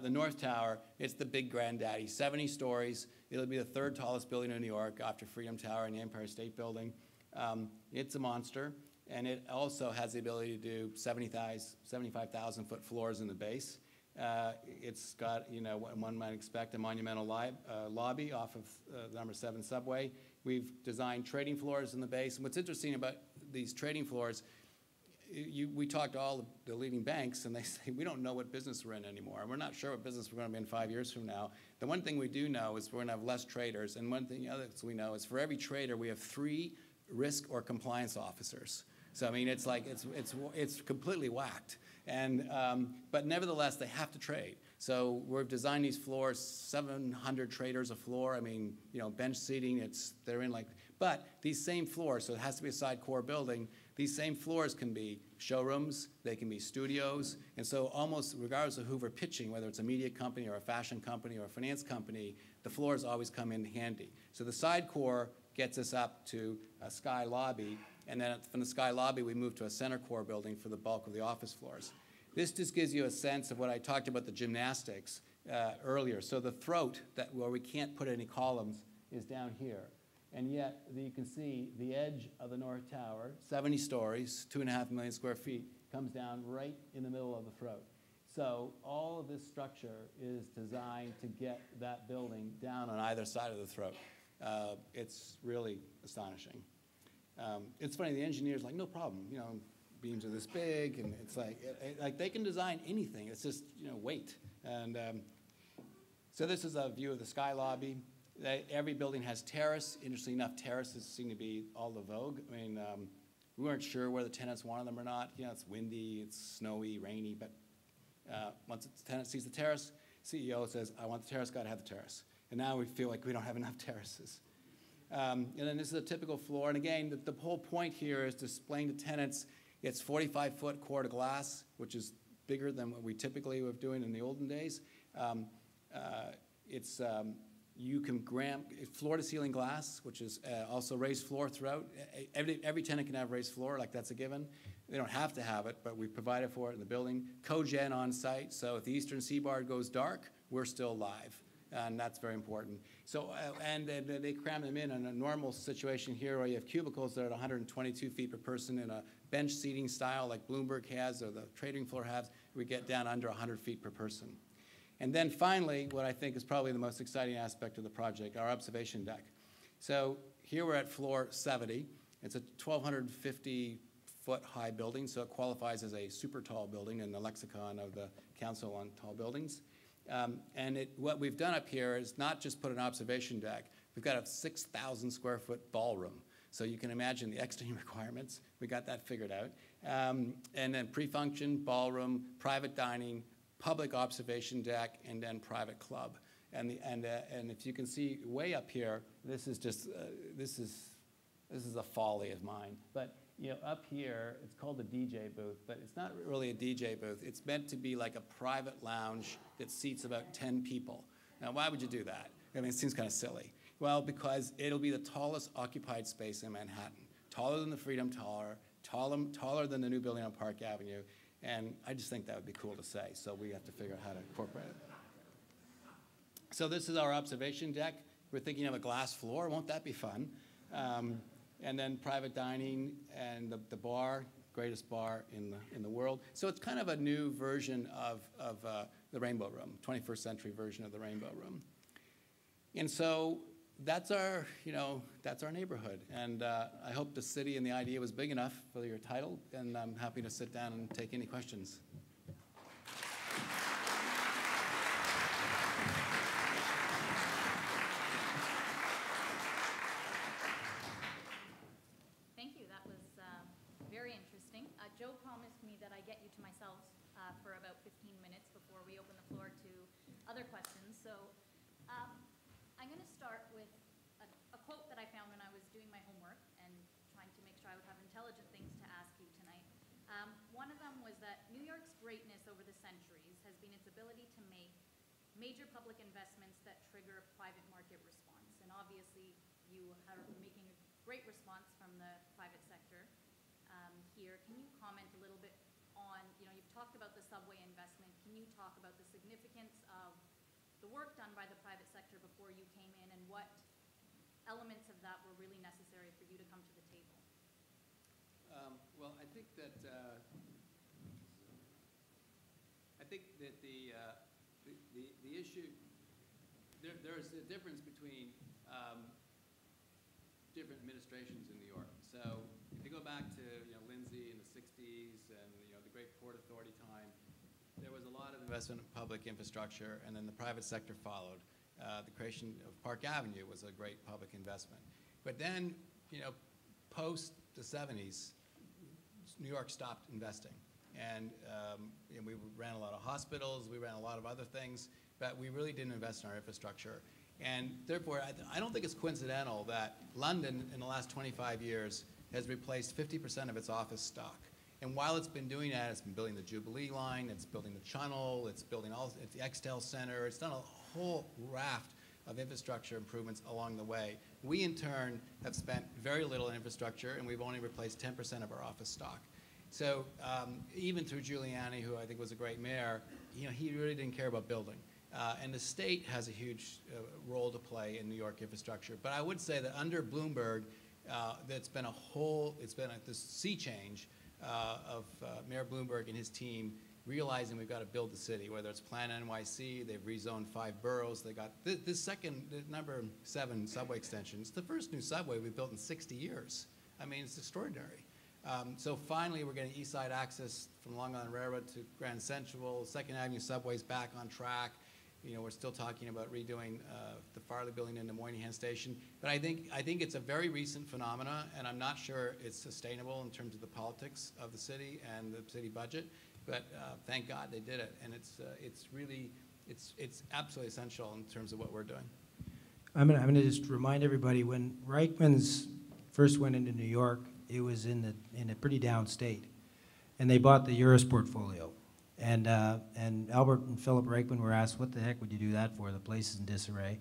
The North Tower, it's the big granddaddy, 70 stories. It'll be the 3rd tallest building in New York after Freedom Tower and the Empire State Building. It's a monster. And it also has the ability to do 75,000-foot floors in the base. It's got, what one might expect, a monumental lobby off of the number 7 subway. We've designed trading floors in the base. And what's interesting about these trading floors, we talk to all the leading banks, and they say, we don't know what business we're in anymore. We're not sure what business we're going to be in 5 years from now. The one thing we do know is we're going to have less traders. And one thing else we know is for every trader, we have 3 risk or compliance officers. So I mean, it's like it's completely whacked, and but nevertheless they have to trade. So we've designed these floors, 700 traders a floor. I mean, bench seating. They're in but these same floors. So it has to be a side core building. These same floors can be showrooms. They can be studios. And so almost regardless of who we're pitching, whether it's a media company or a fashion company or a finance company, the floors always come in handy. So the side core gets us up to a sky lobby. And then from the sky lobby, we move to a center core building for the bulk of the office floors. This just gives you a sense of what I talked about the gymnastics earlier. So the throat, where we can't put any columns, is down here. And yet, you can see the edge of the North Tower, 70 stories, 2.5 million square feet, comes down right in the middle of the throat. So all of this structure is designed to get that building down on either side of the throat. It's really astonishing. It's funny, the engineer's like, no problem, beams are this big, and it's like they can design anything. It's just, weight. And so this is a view of the sky lobby. Every building has terrace. Interestingly enough, terraces seem to be all the vogue. I mean, we weren't sure whether the tenants wanted them or not. It's windy, it's snowy, rainy, but once the tenant sees the terrace, CEO says, I want the terrace, got to have the terrace. And now we feel like we don't have enough terraces. And then this is a typical floor. And again, the whole point here is to explain to tenants it's 45-foot core to glass, which is bigger than what we typically were doing in the olden days. You can grant floor-to-ceiling glass, which is also raised floor throughout. Every tenant can have raised floor, like that's a given. They don't have to have it, but we provided for it in the building. Cogen on site, so if the eastern seaboard goes dark, we're still live, and that's very important. So, and they cram them in a normal situation here where you have cubicles that are at 122 feet per person in a bench seating style like Bloomberg has or the trading floor has. We get down under 100 feet per person. And then finally, what I think is probably the most exciting aspect of the project, our observation deck. So here we're at floor 70. It's a 1,250-foot high building, so it qualifies as a super tall building in the lexicon of the Council on Tall Buildings. And what we've done up here is not just put an observation deck. We've got a 6,000 square foot ballroom. So you can imagine the exterior requirements. We got that figured out. And then pre-function, ballroom, private dining, public observation deck, and then private club. And if you can see way up here, this is just this is a folly of mine. But you know, up here, it's called the DJ booth, but it's not really a DJ booth. It's meant to be like a private lounge that seats about 10 people. Now, why would you do that? I mean, it seems kind of silly. Well, because it'll be the tallest occupied space in Manhattan, taller than the Freedom Tower, taller than the new building on Park Avenue. And I just think that would be cool to say, so we have to figure out how to incorporate it. So this is our observation deck. We're thinking of a glass floor. Won't that be fun? And then private dining and the bar, greatest bar in the world. So it's kind of a new version of the Rainbow Room, 21st century version of the Rainbow Room. And so that's our neighborhood. And I hope the city and the idea was big enough for your title, and I'm happy to sit down and take any questions. Thank you. That was very interesting. Joe promised me that I get you to myself for about 15 minutes before we open the floor to other questions. So I'm going to start with a quote that I found when I was doing my homework and trying to make sure I would have intelligent things to ask you tonight. One of them was that New York's greatness over the centuries has been its ability to make major public investments that trigger private market response. And obviously, you are making a great response from the private sector here. Can you comment a little bit on, you've talked about the subway investment. Can you talk about the significance of the work done by the private sector before you came in, and what elements of that were really necessary for you to come to the table? Well, I think that the issue, there's a difference between different administrations in New York. So if you go back to Lindsay in the 60s and the Great Port Authority time, there was a lot of investment in public infrastructure, and then the private sector followed. The creation of Park Avenue was a great public investment. But then, post the 70s, New York stopped investing. And we ran a lot of hospitals, we ran a lot of other things, but we really didn't invest in our infrastructure. And therefore, I don't think it's coincidental that London, in the last 25 years, has replaced 50% of its office stock. And while it's been doing that, it's been building the Jubilee line, it's building the Channel, it's building it's the Extel Center, it's done a whole raft of infrastructure improvements along the way. We, in turn, have spent very little in infrastructure, and we've only replaced 10% of our office stock. So even through Giuliani, who I think was a great mayor, he really didn't care about building. And the state has a huge role to play in New York infrastructure. But I would say that under Bloomberg, it's been this sea change of Mayor Bloomberg and his team realizing we've got to build the city, whether it's Plan NYC, they've rezoned 5 boroughs, they got this number 7 subway extension. It's the first new subway we've built in 60 years. I mean, it's extraordinary. So finally, we're getting East Side access from Long Island Railroad to Grand Central. 2nd Avenue subway's back on track. We're still talking about redoing the Farley building into Moynihan Station. But I think it's a very recent phenomena, and I'm not sure it's sustainable in terms of the politics of the city and the city budget. But thank God they did it, and it's absolutely essential in terms of what we're doing. I'm gonna just remind everybody, when Reichman's first went into New York, it was in a pretty down state, and they bought the Eurus portfolio. And Albert and Philip Reichman were asked, what the heck would you do that for? The place is in disarray.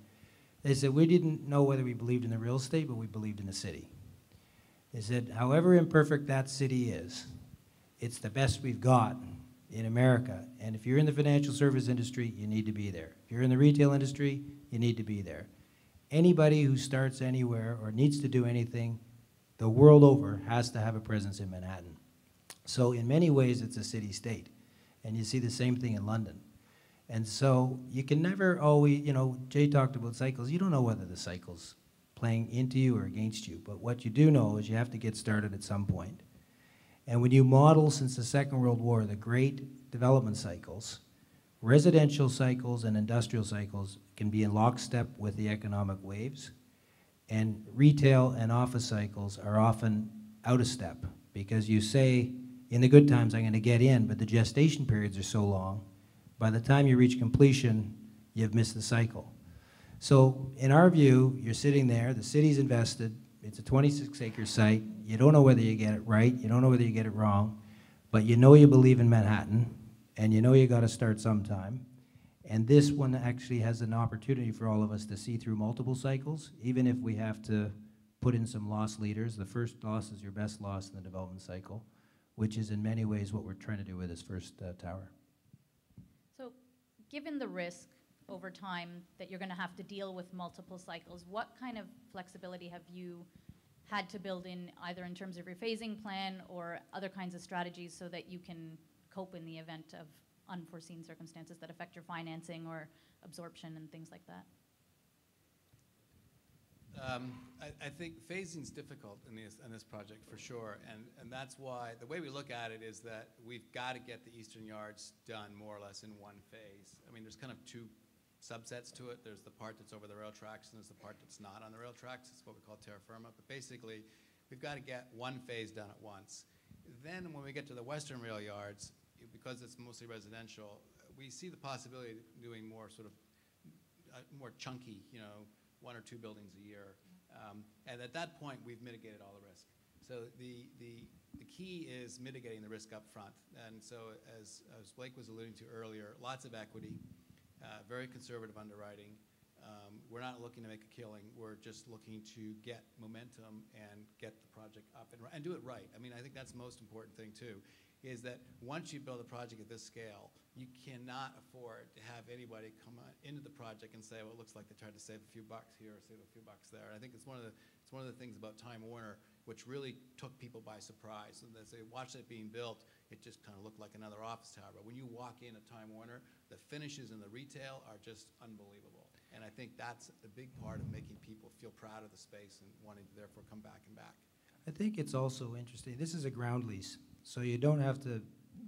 They said, we didn't know whether we believed in the real estate, but we believed in the city. They said, however imperfect that city is, it's the best we've got in America. And if you're in the financial service industry, you need to be there. If you're in the retail industry, you need to be there. Anybody who starts anywhere or needs to do anything the world over has to have a presence in Manhattan. So in many ways, it's a city-state. And you see the same thing in London. And so you can never always, you know, Jay talked about cycles. You don't know whether the cycle's playing into you or against you. But what you do know is you have to get started at some point. And when you model since the Second World War the great development cycles, residential cycles and industrial cycles can be in lockstep with the economic waves. And retail and office cycles are often out of step because you say, in the good times, I'm going to get in, but the gestation periods are so long. By the time you reach completion, you've missed the cycle. So in our view, you're sitting there, the city's invested, it's a 26-acre site, you don't know whether you get it right, you don't know whether you get it wrong, but you know you believe in Manhattan, and you know you got to start sometime. And this one actually has an opportunity for all of us to see through multiple cycles, even if we have to put in some loss leaders. The first loss is your best loss in the development cycle, which is in many ways what we're trying to do with this first tower. So given the risk over time that you're going to have to deal with multiple cycles, what kind of flexibility have you had to build in either in terms of your phasing plan or other kinds of strategies so that you can cope in the event of unforeseen circumstances that affect your financing or absorption and things like that? I think phasing's difficult in this project for sure, and that's why the way we look at it is that we've got to get the eastern yards done more or less in one phase. I mean, there's kind of two subsets to it. There's the part that's over the rail tracks, and there's the part that's not on the rail tracks. It's what we call terra firma. But basically, we've got to get one phase done at once. Then when we get to the western rail yards, because it's mostly residential, we see the possibility of doing more sort of more chunky, you know, 1 or 2 buildings a year. And at that point, we've mitigated all the risk. So the key is mitigating the risk up front. And so as Blake was alluding to earlier, lots of equity, very conservative underwriting. We're not looking to make a killing. We're just looking to get momentum and get the project up and do it right. I mean, I think that's the most important thing too, is that once you build a project at this scale, you cannot afford to have anybody come into the project and say, well, it looks like they tried to save a few bucks here or save a few bucks there. And I think it's one of the things about Time Warner which really took people by surprise. And as they watched it being built, it just kind of looked like another office tower. But when you walk in at Time Warner, the finishes and the retail are just unbelievable. And I think that's a big part of making people feel proud of the space and wanting to therefore come back and back. I think it's also interesting, this is a ground lease, so you don't have to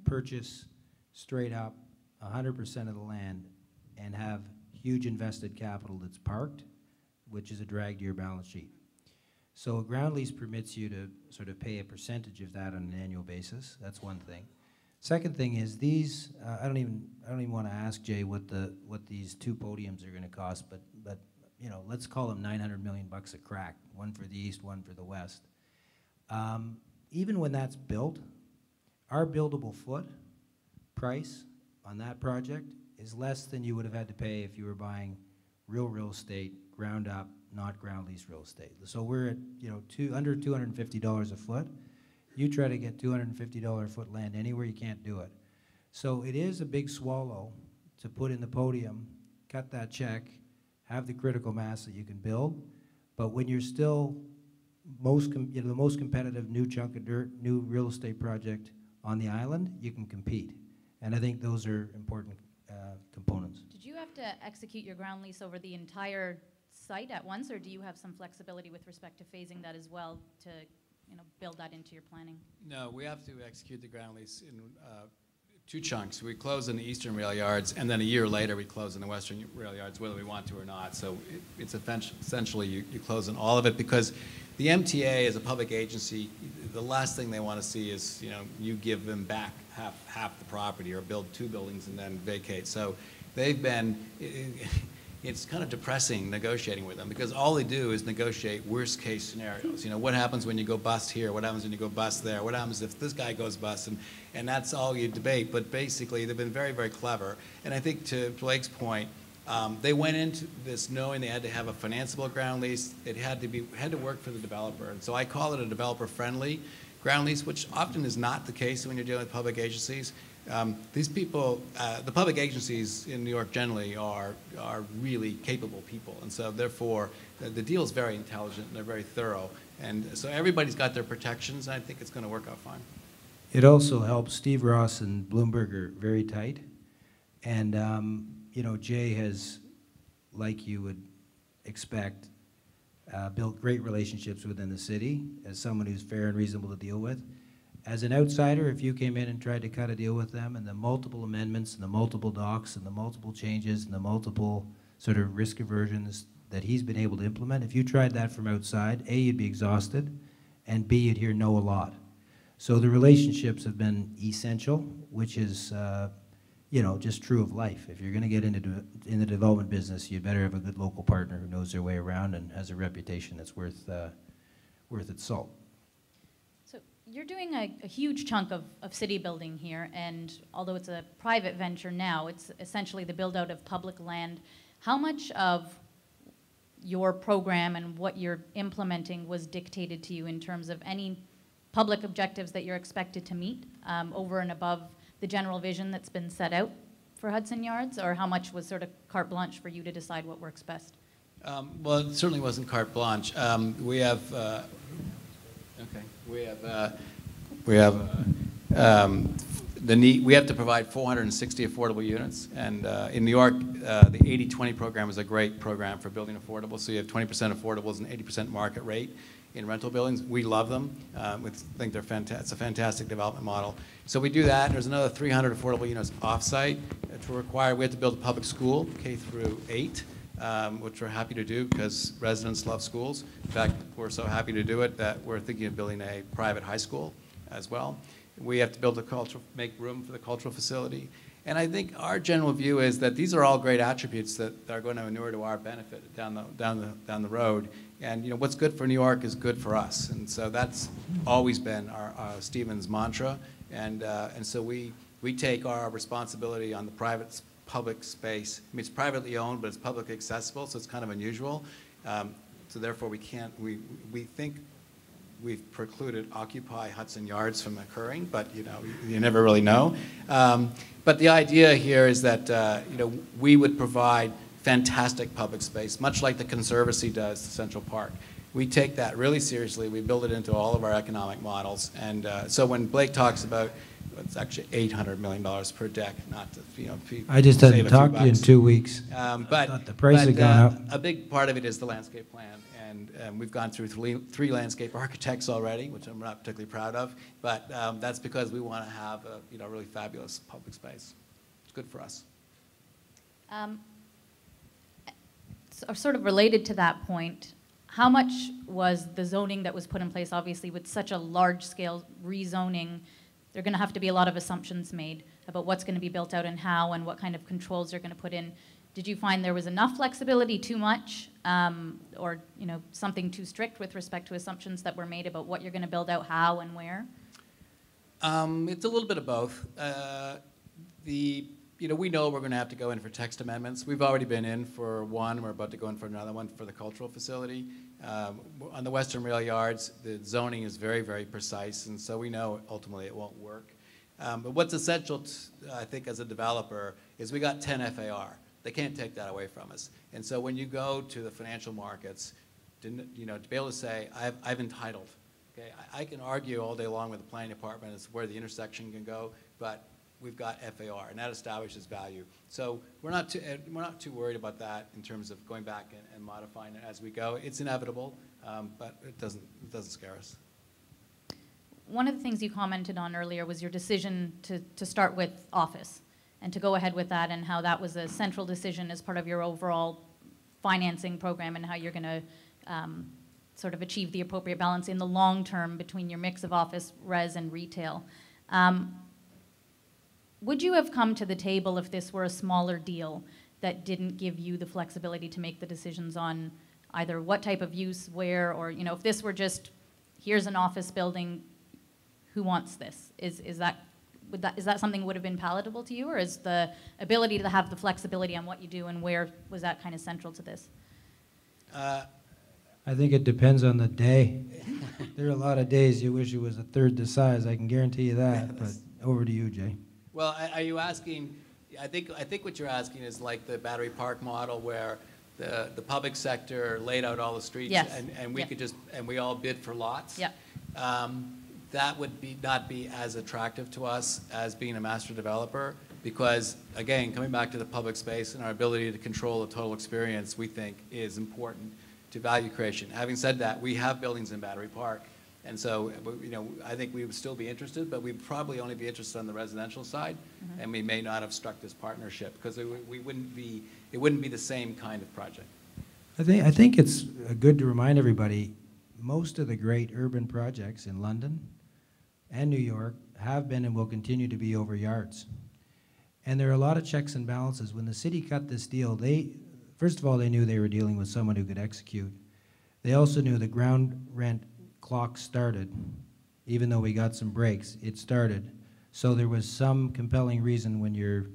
purchase straight up 100% of the land and have huge invested capital that's parked, which is a drag to your balance sheet. So a ground lease permits you to sort of pay a percentage of that on an annual basis. That's one thing. Second thing is these. I don't even want to ask Jay what these 2 podiums are going to cost, but you know, let's call them $900 million a crack. One for the east, one for the west. Even when that's built, our buildable foot price on that project is less than you would have had to pay if you were buying real estate, ground up, not ground lease real estate. So we're at, you know, under $250 a foot. You try to get $250 a foot land anywhere, you can't do it. So it is a big swallow to put in the podium, cut that check, have the critical mass that you can build. But when you're still the most competitive new chunk of dirt, new real estate project on the island, you can compete. And I think those are important components. Did you have to execute your ground lease over the entire site at once, or do you have some flexibility with respect to phasing that as well to, you know, build that into your planning? No, we have to execute the ground lease in 2 chunks. We close in the eastern rail yards, and then a year later we close in the western rail yards, whether we want to or not. So it's essentially you close in all of it, because the MTA as a public agency, the last thing they want to see is, you know, you give them back half the property or build 2 buildings and then vacate. So they've been, it's kind of depressing negotiating with them, because all they do is negotiate worst case scenarios. You know, what happens when you go bust here? What happens when you go bust there? What happens if this guy goes bust? And that's all you debate. But basically, they've been very, very clever. And I think to Blake's point, They went into this knowing they had to have a financeable ground lease. It had to work for the developer. And so I call it a developer-friendly ground lease, which often is not the case when you're dealing with public agencies. These people, the public agencies in New York generally are really capable people. And so therefore, the deal is very intelligent and they're very thorough. And so everybody's got their protections, and I think it's going to work out fine. It also helps. Steve Ross and Bloomberg are very tight. And, you know, Jay has, like you would expect, built great relationships within the city as someone who's fair and reasonable to deal with. As an outsider, if you came in and tried to cut a deal with them and the multiple amendments and the multiple docs and the multiple changes and the multiple sort of risk aversions that he's been able to implement, if you tried that from outside, A, you'd be exhausted, and B, you'd hear no a lot. So the relationships have been essential, which is, you know, just true of life. If you're going to get into in the development business, you'd better have a good local partner who knows their way around and has a reputation that's worth its salt. So you're doing a huge chunk of city building here, and although it's a private venture now, it's essentially the build out of public land. How much of your program and what you're implementing was dictated to you in terms of any public objectives that you're expected to meet over and above the general vision that's been set out for Hudson Yards, or how much was sort of carte blanche for you to decide what works best? Well, it certainly wasn't carte blanche. We have the need. We have to provide 460 affordable units, and in New York, the 80-20 program is a great program for building affordable. So you have 20% affordables and 80% market rate in rental buildings. We love them. We think they're fantastic. It's a fantastic development model. So we do that. There's another 300 affordable units off-site to require. We have to build a public school, K through 8, which we're happy to do because residents love schools. In fact, we're so happy to do it that we're thinking of building a private high school as well. We have to build make room for the cultural facility. And I think our general view is that these are all great attributes that are going to inure to our benefit down the road. And you know, what's good for New York is good for us. And so that's always been our Stevens mantra. And so we take our responsibility on the public space. I mean, it's privately owned, but it's publicly accessible, so it's kind of unusual. So therefore, we think we've precluded Occupy Hudson Yards from occurring, but you know, you never really know. But the idea here is that you know, we would provide fantastic public space, much like the Conservancy does to Central Park. We take that really seriously. We build it into all of our economic models. And so when Blake talks about, it's actually $800 million per deck, not to, you know, I just hadn't talked to you in 2 weeks. But I thought the price had gone up. A big part of it is the landscape plan. And we've gone through three landscape architects already, which I'm not particularly proud of. But that's because we want to have a, you know, really fabulous public space. It's good for us. Sort of related to that point, how much was the zoning that was put in place, obviously with such a large-scale rezoning, there are going to have to be a lot of assumptions made about what's going to be built out and how and what kind of controls they're going to put in. Did you find there was enough flexibility, too much, or you know, something too strict with respect to assumptions that were made about what you're going to build out, how and where? It's a little bit of both. You know, we know we're going to have to go in for text amendments. We've already been in for one. We're about to go in for another one for the cultural facility. On the Western Rail Yards, the zoning is very, very precise, and so we know ultimately it won't work. But what's essential, I think, as a developer, is we got 10 FAR. They can't take that away from us. And so when you go to the financial markets, you know, to be able to say, I've entitled. Okay, I can argue all day long with the planning department as to where the intersection can go, but we've got FAR, and that establishes value. So we're not too worried about that in terms of going back and modifying it as we go. It's inevitable, but it doesn't scare us. One of the things you commented on earlier was your decision to start with office and to go ahead with that, and how that was a central decision as part of your overall financing program, and how you're going to sort of achieve the appropriate balance in the long term between your mix of office, res, and retail. Would you have come to the table if this were a smaller deal that didn't give you the flexibility to make the decisions on either what type of use, where, or you know, if this were just, here's an office building, who wants this? Is that is that something that would have been palatable to you, or is the ability to have the flexibility on what you do, and where was that kind of central to this? I think it depends on the day. There are a lot of days you wish it was a third the size, I can guarantee you that, but over to you, Jay. Well, are you asking, I think what you're asking is like the Battery Park model where the public sector laid out all the streets, yes. and we could just, and we all bid for lots. Yeah. That would not be as attractive to us as being a master developer, because again, coming back to the public space and our ability to control the total experience, we think is important to value creation. Having said that, we have buildings in Battery Park, and so, you know, I think we would still be interested, but we'd probably only be interested on the residential side, and we may not have struck this partnership because it wouldn't be the same kind of project. I think it's good to remind everybody, most of the great urban projects in London and New York have been and will continue to be over yards. And there are a lot of checks and balances. When the city cut this deal, first of all, they knew they were dealing with someone who could execute. They also knew the ground rent clock started. Even though we got some breaks, it started. So there was some compelling reason when you're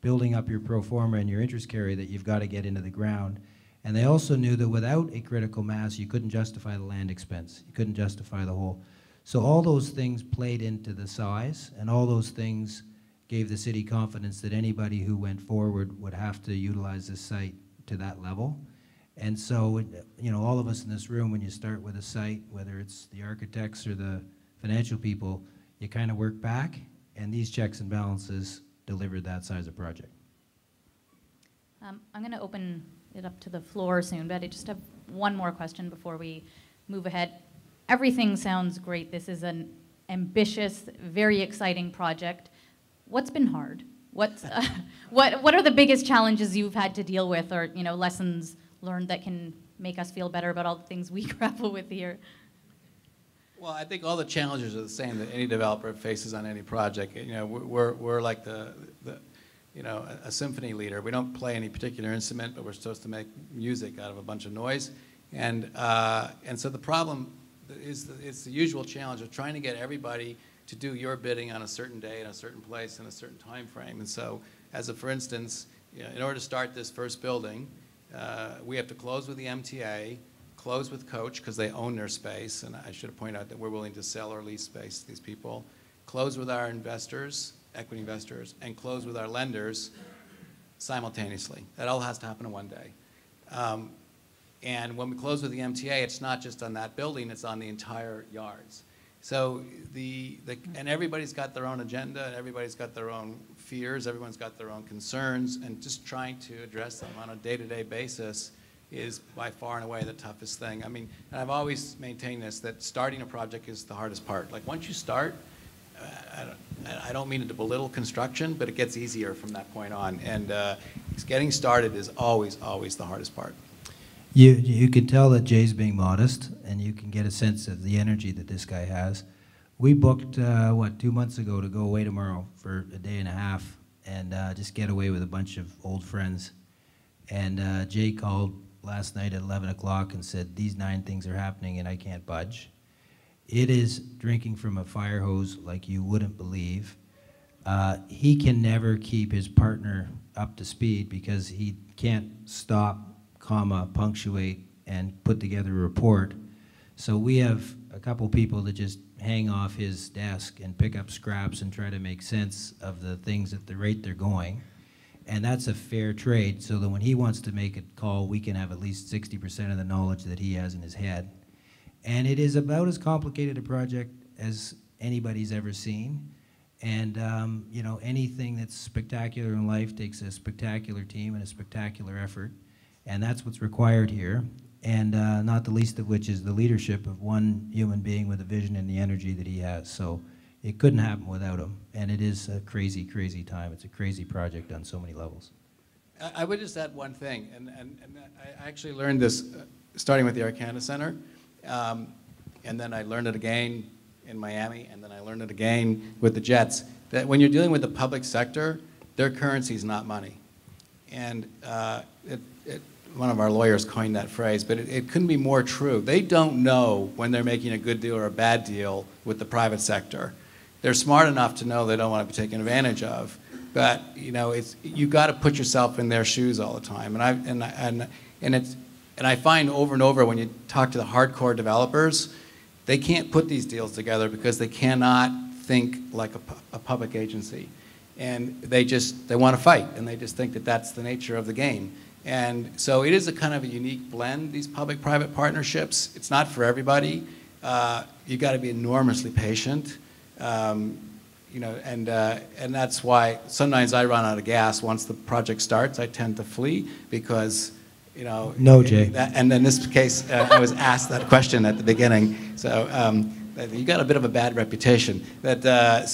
building up your pro forma and your interest carry that you've got to get into the ground. And they also knew that without a critical mass, you couldn't justify the land expense. You couldn't justify the whole. So all those things played into the size, and all those things gave the city confidence that anybody who went forward would have to utilize this site to that level. And so, you know, all of us in this room, when you start with a site, whether it's the architects or the financial people, you kind of work back, and these checks and balances delivered that size of project. I'm going to open it up to the floor soon, but I just have one more question before we move ahead. Everything sounds great. This is an ambitious, very exciting project. What's been hard? What are the biggest challenges you've had to deal with, or, you know, lessons learned that can make us feel better about all the things we grapple with here? Well, I think all the challenges are the same that any developer faces on any project. You know, we're like you know, a symphony leader. We don't play any particular instrument, but we're supposed to make music out of a bunch of noise. And so the problem is it's the usual challenge of trying to get everybody to do your bidding on a certain day in a certain place in a certain time frame. And so, for instance, you know, in order to start this first building, we have to close with the MTA, close with Coach because they own their space, and I should have pointed out that we're willing to sell or lease space to these people, close with our investors, equity investors, and close with our lenders simultaneously. That all has to happen in one day. And when we close with the MTA, it's not just on that building, it's on the entire yards. So and everybody's got their own agenda, and everybody's got their own fears, everyone's got their own concerns, and just trying to address them on a day-to-day basis is by far and away the toughest thing. I mean, and I've always maintained this, that starting a project is the hardest part. Like, once you start, I don't mean to belittle construction, but it gets easier from that point on. And getting started is always, always the hardest part. You can tell that Jay's being modest, and you can get a sense of the energy that this guy has. We booked, 2 months ago to go away tomorrow for a day and a half and just get away with a bunch of old friends. And Jay called last night at 11 o'clock and said, these 9 things are happening and I can't budge. It is drinking from a fire hose like you wouldn't believe. He can never keep his partner up to speed because he can't stop, punctuate, and put together a report. So we have a couple people that just hang off his desk and pick up scraps and try to make sense of the things at the rate they're going. And that's a fair trade, so that when he wants to make a call, we can have at least 60% of the knowledge that he has in his head. And it is about as complicated a project as anybody's ever seen. And you know, anything that's spectacular in life takes a spectacular team and a spectacular effort. And that's what's required here. And not the least of which is the leadership of one human being with a vision and the energy that he has. So it couldn't happen without him. And it is a crazy, crazy time. It's a crazy project on so many levels. I would just add one thing, and I actually learned this starting with the Arcana Center, and then I learned it again in Miami, and then I learned it again with the Jets, that when you're dealing with the public sector, their currency is not money. And one of our lawyers coined that phrase, but it couldn't be more true. They don't know when they're making a good deal or a bad deal with the private sector. they're smart enough to know they don't want to be taken advantage of. But you've got to put yourself in their shoes all the time. And I find over and over when you talk to the hardcore developers, they can't put these deals together because they cannot think like a public agency. And they want to fight, and they just think that that's the nature of the game. And so it is a kind of a unique blend, these public-private partnerships. It's not for everybody. You've got to be enormously patient. And that's why sometimes I run out of gas. Once the project starts, I tend to flee because, No, Jay. And in this case, I was asked that question at the beginning. So you got a bit of a bad reputation. But I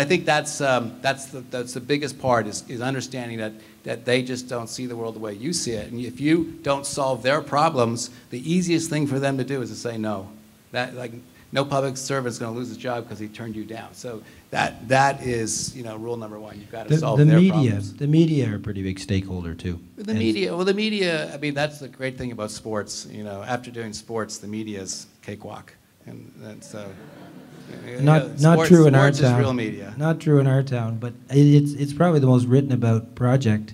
think that's the biggest part is understanding that they just don't see the world the way you see it. And if you don't solve their problems, the easiest thing for them to do is to say no. No public servant is going to lose his job because he turned you down. So that is rule number one. You've got to solve their problems. The media are a pretty big stakeholder too. The media. I mean, that's the great thing about sports. After doing sports, the media is cakewalk, and so. Not true in our town. Sports is real media. Not true in our town, but it's probably the most written about project.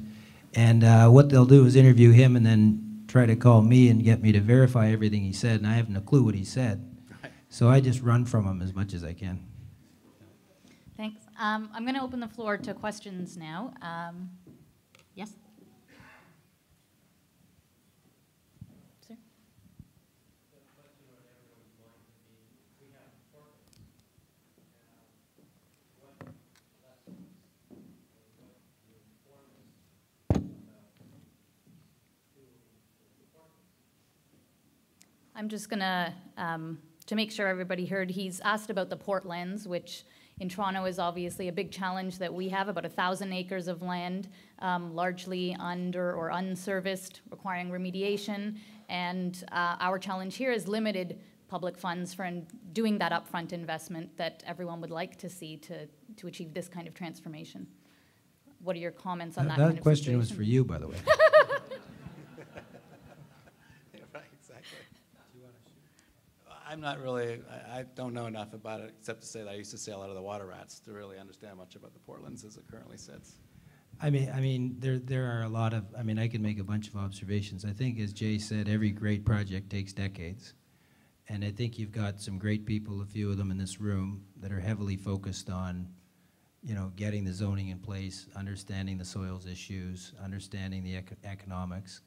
And what they'll do is interview him and then try to call me and get me to verify everything he said, and I haven't a clue what he said. So I just run from him as much as I can. Thanks. I'm going to open the floor to questions now. Yes? Sir? I'm just going to make sure everybody heard, he's asked about the Portlands, which in Toronto is obviously a big challenge that we have, about 1,000 acres of land, largely under or unserviced, requiring remediation. And our challenge here is limited public funds for doing that upfront investment that everyone would like to see to achieve this kind of transformation. What are your comments on that kind of question situation? was for you, by the way. I'm not really, I don't know enough about it except to say that I used to sail out of the water rats to really understand much about the Portlands as it currently sits. I mean, there are a lot of, I can make a bunch of observations. I think, as Jay said, every great project takes decades. And I think you've got some great people, a few of them in this room, that are heavily focused on, getting the zoning in place, understanding the soils issues, understanding the economics.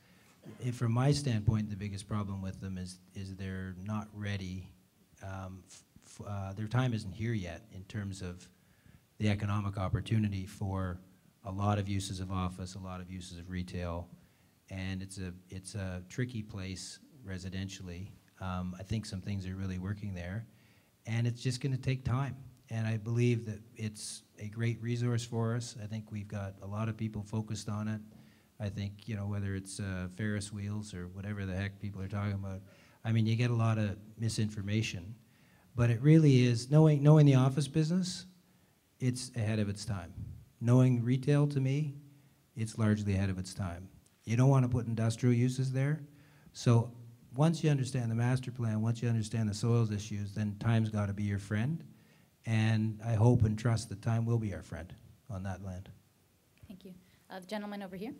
From my standpoint, the biggest problem with them is they're not ready. Their time isn't here yet in terms of the economic opportunity for a lot of uses of office, a lot of uses of retail, and it's a tricky place residentially. I think some things are really working there, and it's just going to take time. And I believe that it's a great resource for us. I think we've got a lot of people focused on it. I think, whether it's Ferris wheels or whatever the heck people are talking about, you get a lot of misinformation. But it really is, knowing the office business, it's ahead of its time. Knowing retail, to me, it's largely ahead of its time. You don't want to put industrial uses there. So once you understand the master plan, once you understand the soils issues, then time's got to be your friend. And I hope and trust that time will be our friend on that land. Thank you. The gentleman over here.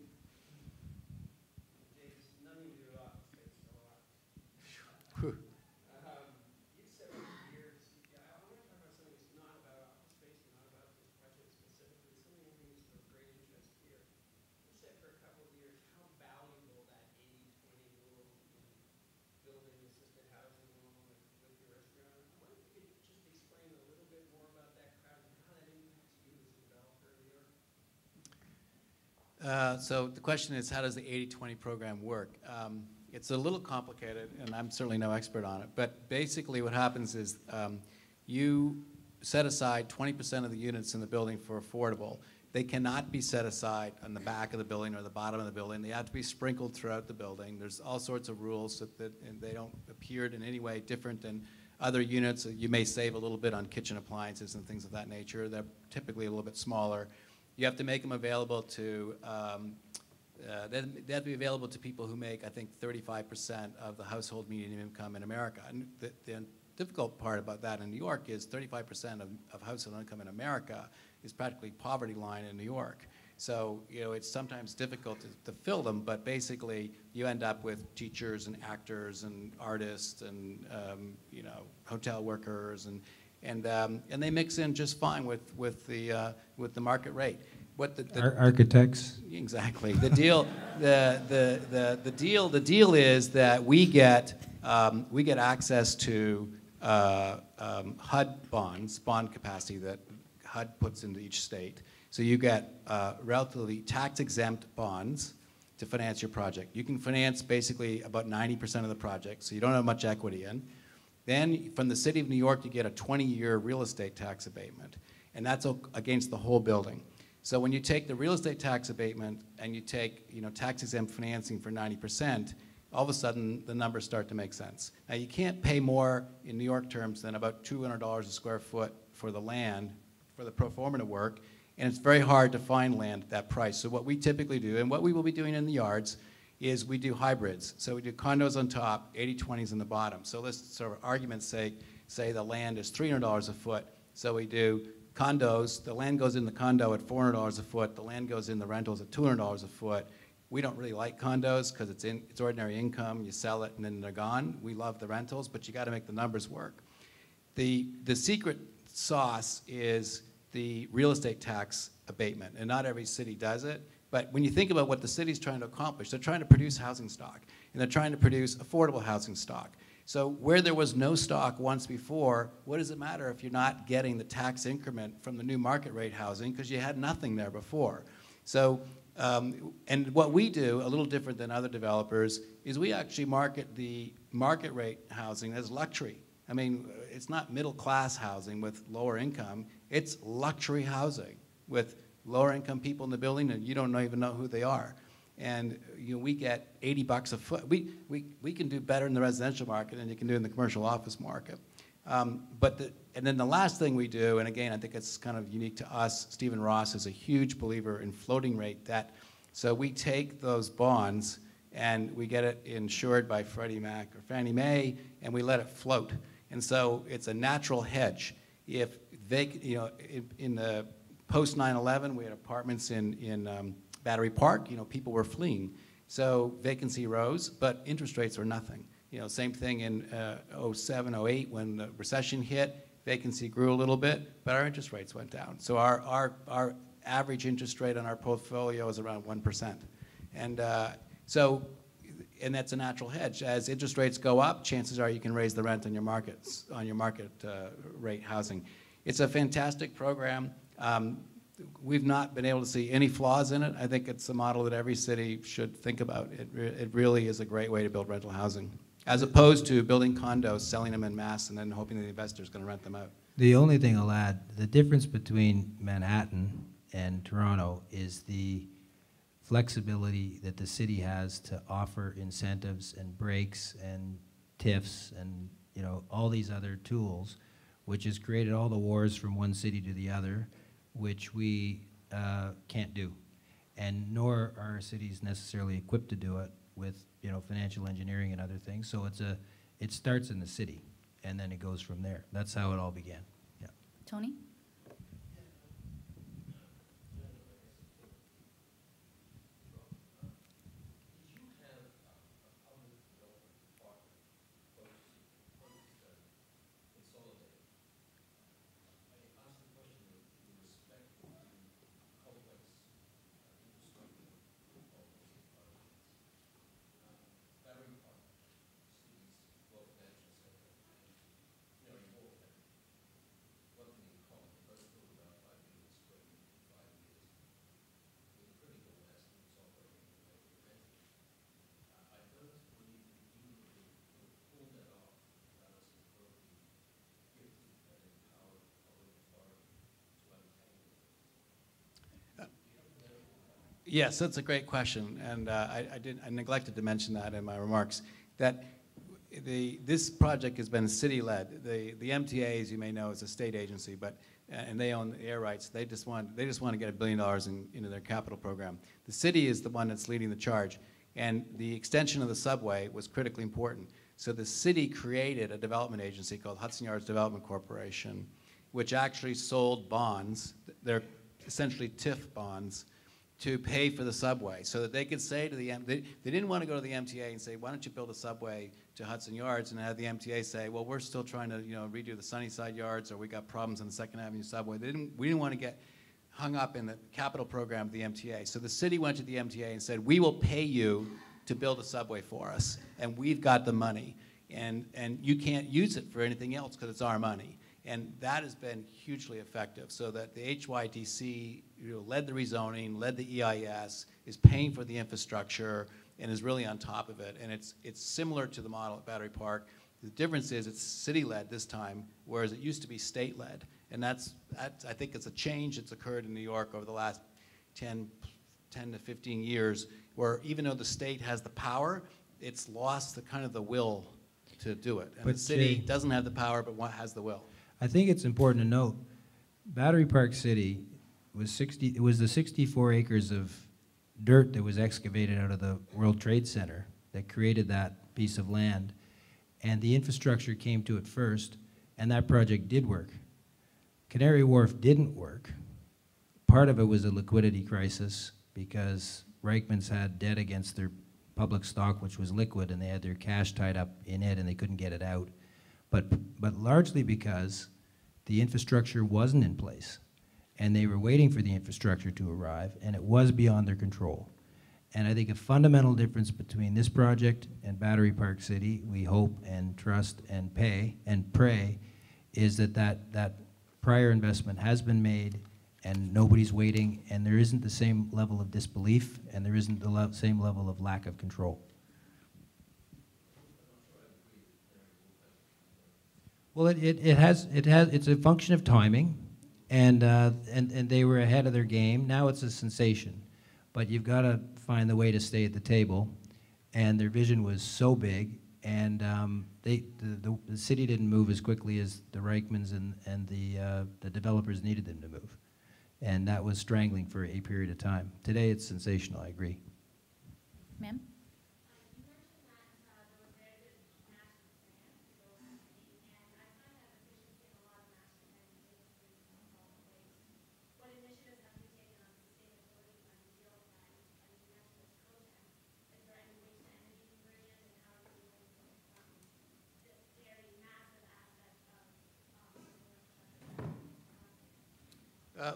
So the question is, how does the 80-20 program work? It's a little complicated, and I'm certainly no expert on it, but basically what happens is you set aside 20% of the units in the building for affordable. They cannot be set aside on the back of the building or the bottom of the building. They have to be sprinkled throughout the building. There's all sorts of rules so that they don't appear in any way different than other units. You may save a little bit on kitchen appliances and things of that nature. They're typically a little bit smaller. You have to make them available to, they have to be available to people who make, I think, 35% of the household median income in America. And difficult part about that in New York is 35% of household income in America is practically poverty line in New York. So, you know, it's sometimes difficult to fill them, but basically you end up with teachers and actors and artists and, you know, hotel workers and they mix in just fine with the market rate. What architects. Exactly. The deal is that we get access to HUD bonds, bond capacity that HUD puts into each state. So you get relatively tax-exempt bonds to finance your project. You can finance basically about 90% of the project, so you don't have much equity in. Then from the city of New York, you get a 20-year real estate tax abatement, and that's against the whole building. So when you take the real estate tax abatement and you take, you know, tax-exempt financing for 90%, all of a sudden the numbers start to make sense. Now you can't pay more in New York terms than about $200 a square foot for the land, for the pro forma to work, and it's very hard to find land at that price. So what we typically do, and what we will be doing in the yards, is we do hybrids. So we do condos on top, 80/20s on the bottom. So let's, sort of argument's sake, say the land is $300 a foot. So we do condos, the land goes in the condo at $400 a foot, the land goes in the rentals at $200 a foot. We don't really like condos because it's ordinary income, you sell it and then they're gone. We love the rentals, but you gotta make the numbers work. The secret sauce is the real estate tax abatement, and not every city does it. But when you think about what the city's trying to accomplish, they're trying to produce housing stock, and they're trying to produce affordable housing stock. So where there was no stock once before, what does it matter if you're not getting the tax increment from the new market rate housing because you had nothing there before? So, and what we do, a little different than other developers, is we actually market the market rate housing as luxury. I mean, it's not middle class housing with lower income, it's luxury housing with lower income people in the building and you don't even know who they are. And you know, we get $80 a foot. We can do better in the residential market than you can do in the commercial office market. And then the last thing we do, and again, I think it's kind of unique to us, Stephen Ross is a huge believer in floating rate debt. So we take those bonds and we get it insured by Freddie Mac or Fannie Mae, and we let it float. And so it's a natural hedge. If they, you know, in the post 9/11, we had apartments in Battery Park, you know, people were fleeing. So vacancy rose, but interest rates were nothing. You know, same thing in 07, 08 when the recession hit, vacancy grew a little bit, but our interest rates went down. So our average interest rate on our portfolio is around 1%. And and that's a natural hedge. As interest rates go up, chances are you can raise the rent on your market rate housing. It's a fantastic program. We've not been able to see any flaws in it. I think it's a model that every city should think about. It really is a great way to build rental housing, as opposed to building condos, selling them en masse, and then hoping that the investor is going to rent them out. The only thing I'll add, the difference between Manhattan and Toronto is the flexibility that the city has to offer incentives and breaks and TIFs and, you know, all these other tools, which has created all the wars from one city to the other, which we can't do, and nor are cities necessarily equipped to do it with, you know, financial engineering and other things. So it starts in the city, and then it goes from there. That's how it all began. Yeah. Tony? Yes, that's a great question, and I neglected to mention that in my remarks. That this project has been city-led. The MTA, as you may know, is a state agency, but and they own the air rights. They just want to get $1 billion into their capital program. The city is the one that's leading the charge, and the extension of the subway was critically important. So the city created a development agency called Hudson Yards Development Corporation, which actually sold bonds. They're essentially TIF bonds to pay for the subway, so that they could say to the they didn't want to go to the MTA and say, why don't you build a subway to Hudson Yards, and have the MTA say, well, we're still trying to redo the Sunnyside Yards, or we got problems on the 2nd Avenue subway. We didn't want to get hung up in the capital program of the MTA. So the city went to the MTA and said, we will pay you to build a subway for us, and we've got the money, and you can't use it for anything else because it's our money. And that has been hugely effective, so that the HYDC led the rezoning, led the EIS, is paying for the infrastructure, and is really on top of it. And it's similar to the model at Battery Park. The difference is it's city-led this time, whereas it used to be state-led. And I think it's a change that's occurred in New York over the last 10 to 15 years, where even though the state has the power, it's lost the will to do it. And but the city Jay, doesn't have the power, but has the will. I think it's important to note, Battery Park City was the 64 acres of dirt that was excavated out of the World Trade Center that created that piece of land, and the infrastructure came to it first, and that project did work. Canary Wharf didn't work. Part of it was a liquidity crisis because Reichman's had debt against their public stock, which was liquid, and they had their cash tied up in it and they couldn't get it out. But largely because the infrastructure wasn't in place, and they were waiting for the infrastructure to arrive, and it was beyond their control. And I think a fundamental difference between this project and Battery Park City, we hope and trust and pray, is that prior investment has been made, and nobody's waiting, and there isn't the same level of disbelief, and there isn't the same level of lack of control. Well, it's a function of timing, and they were ahead of their game. Now it's a sensation, but you've got to find the way to stay at the table, and their vision was so big, and the city didn't move as quickly as the Reichmans and the developers needed them to move, and that was strangling for a period of time. Today it's sensational, I agree. Ma'am?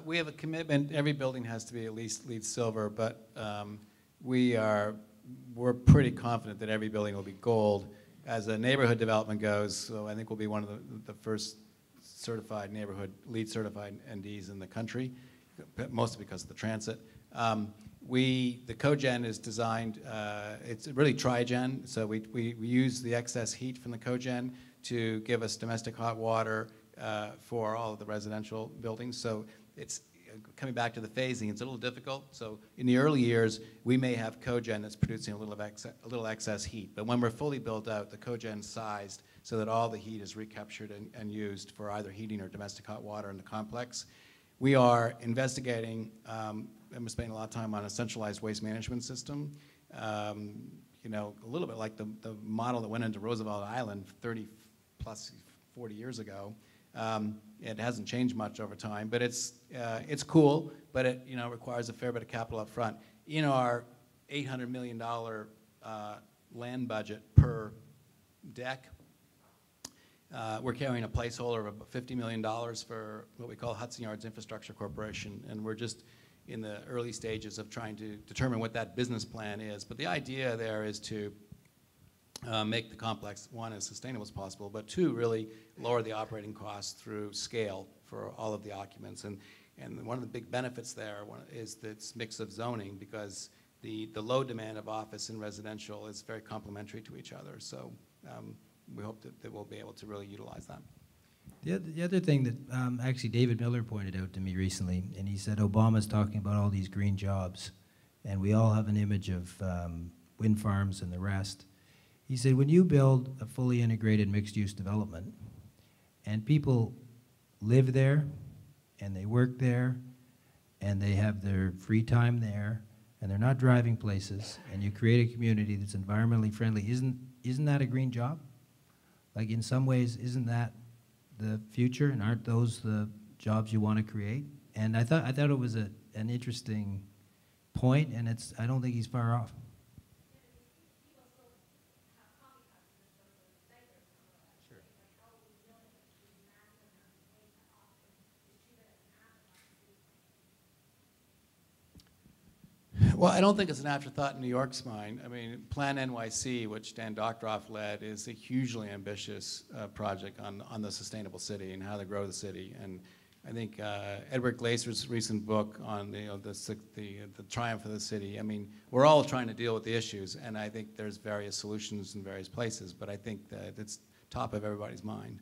We have a commitment. Every building has to be at least LEED Silver, but we're pretty confident that every building will be gold. As a neighborhood development goes, so I think we'll be one of the first certified neighborhood LEED certified NDs in the country, mostly because of the transit. The cogen is designed, it's really trigen, so we use the excess heat from the cogen to give us domestic hot water for all of the residential buildings. So it's coming back to the phasing, it's a little difficult. So in the early years, we may have cogen that's producing a little excess heat. But when we're fully built out, the cogen's sized so that all the heat is recaptured and used for either heating or domestic hot water in the complex. We are investigating, and we're spending a lot of time on a centralized waste management system. A little bit like the model that went into Roosevelt Island 30 plus 40 years ago. It hasn't changed much over time, but it's cool, but it requires a fair bit of capital up front. In our $800 million land budget per deck, we're carrying a placeholder of $50 million for what we call Hudson Yards Infrastructure Corporation, and we're just in the early stages of trying to determine what that business plan is. But the idea there is to make the complex, one, as sustainable as possible, but two, really lower the operating costs through scale for all of the occupants. And one of the big benefits there is this mix of zoning, because the low demand of office and residential is very complementary to each other. So we hope that we'll be able to really utilize that. The other thing that actually David Miller pointed out to me recently, and he said Obama's talking about all these green jobs, and we all have an image of wind farms and the rest. He said, when you build a fully integrated mixed-use development, and people live there, and they work there, and they have their free time there, and they're not driving places, and you create a community that's environmentally friendly, isn't that a green job? Like, in some ways, isn't that the future, and aren't those the jobs you want to create? And I thought it was an interesting point, and I don't think he's far off. Well, I don't think it's an afterthought in New York's mind. I mean, Plan NYC, which Dan Doctoroff led, is a hugely ambitious project on the sustainable city and how to grow the city. And I think Edward Glaser's recent book on the triumph of the city. I mean, we're all trying to deal with the issues, and I think there's various solutions in various places. But I think that it's top of everybody's mind.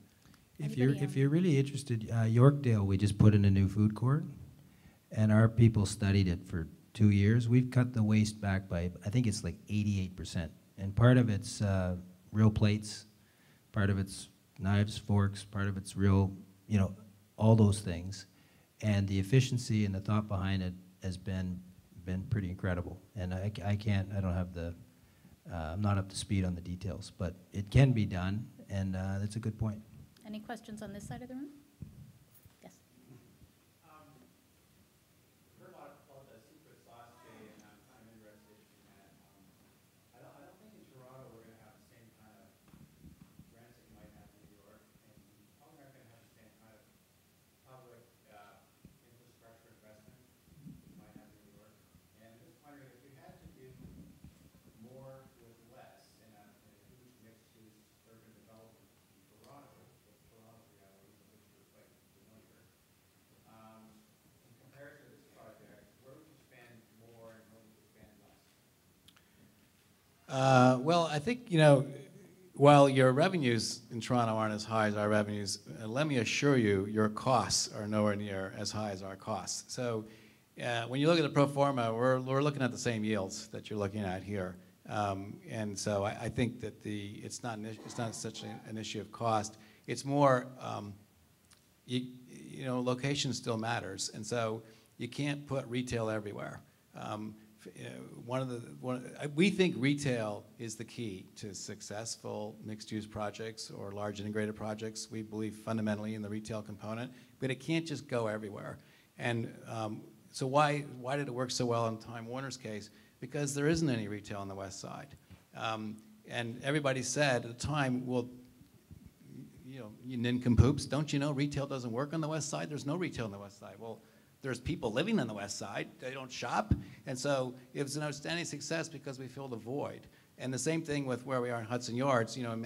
If you're really interested, Yorkdale, we just put in a new food court, and our people studied it for 2 years. We've cut the waste back by, I think it's like 88%. And part of it's real plates, part of it's knives, forks, part of it's real, all those things. And the efficiency and the thought behind it has been pretty incredible. And I don't have I'm not up to speed on the details, but it can be done, and that's a good point. Any questions on this side of the room? Yes. Heard a lot about the secret sauce today, and I'm kind of interested in that. I don't think in Toronto we're going to have the same kind of rents that you might have in New York, and probably aren't going to have the same kind of public infrastructure investment you might have in New York. And I'm just wondering if you had to do more with less in a huge mixed-use urban development in Toronto, with Toronto's realities, of which you're quite familiar. In comparison to this project, where would you spend more and where would you spend less? Well, I think, while your revenues in Toronto aren't as high as our revenues, let me assure you, your costs are nowhere near as high as our costs. So when you look at the pro forma, we're looking at the same yields that you're looking at here. And so I think that it's not such an issue of cost. It's more, location still matters. And so you can't put retail everywhere. We think retail is the key to successful mixed-use projects or large integrated projects. We believe fundamentally in the retail component, but it can't just go everywhere. And so why did it work so well in Time Warner's case? Because there isn't any retail on the west side. And everybody said at the time, well, you nincompoops, don't you know retail doesn't work on the west side? There's no retail on the west side. Well, there's people living on the west side. They don't shop. And so it was an outstanding success because we filled a void. And the same thing with where we are in Hudson Yards. In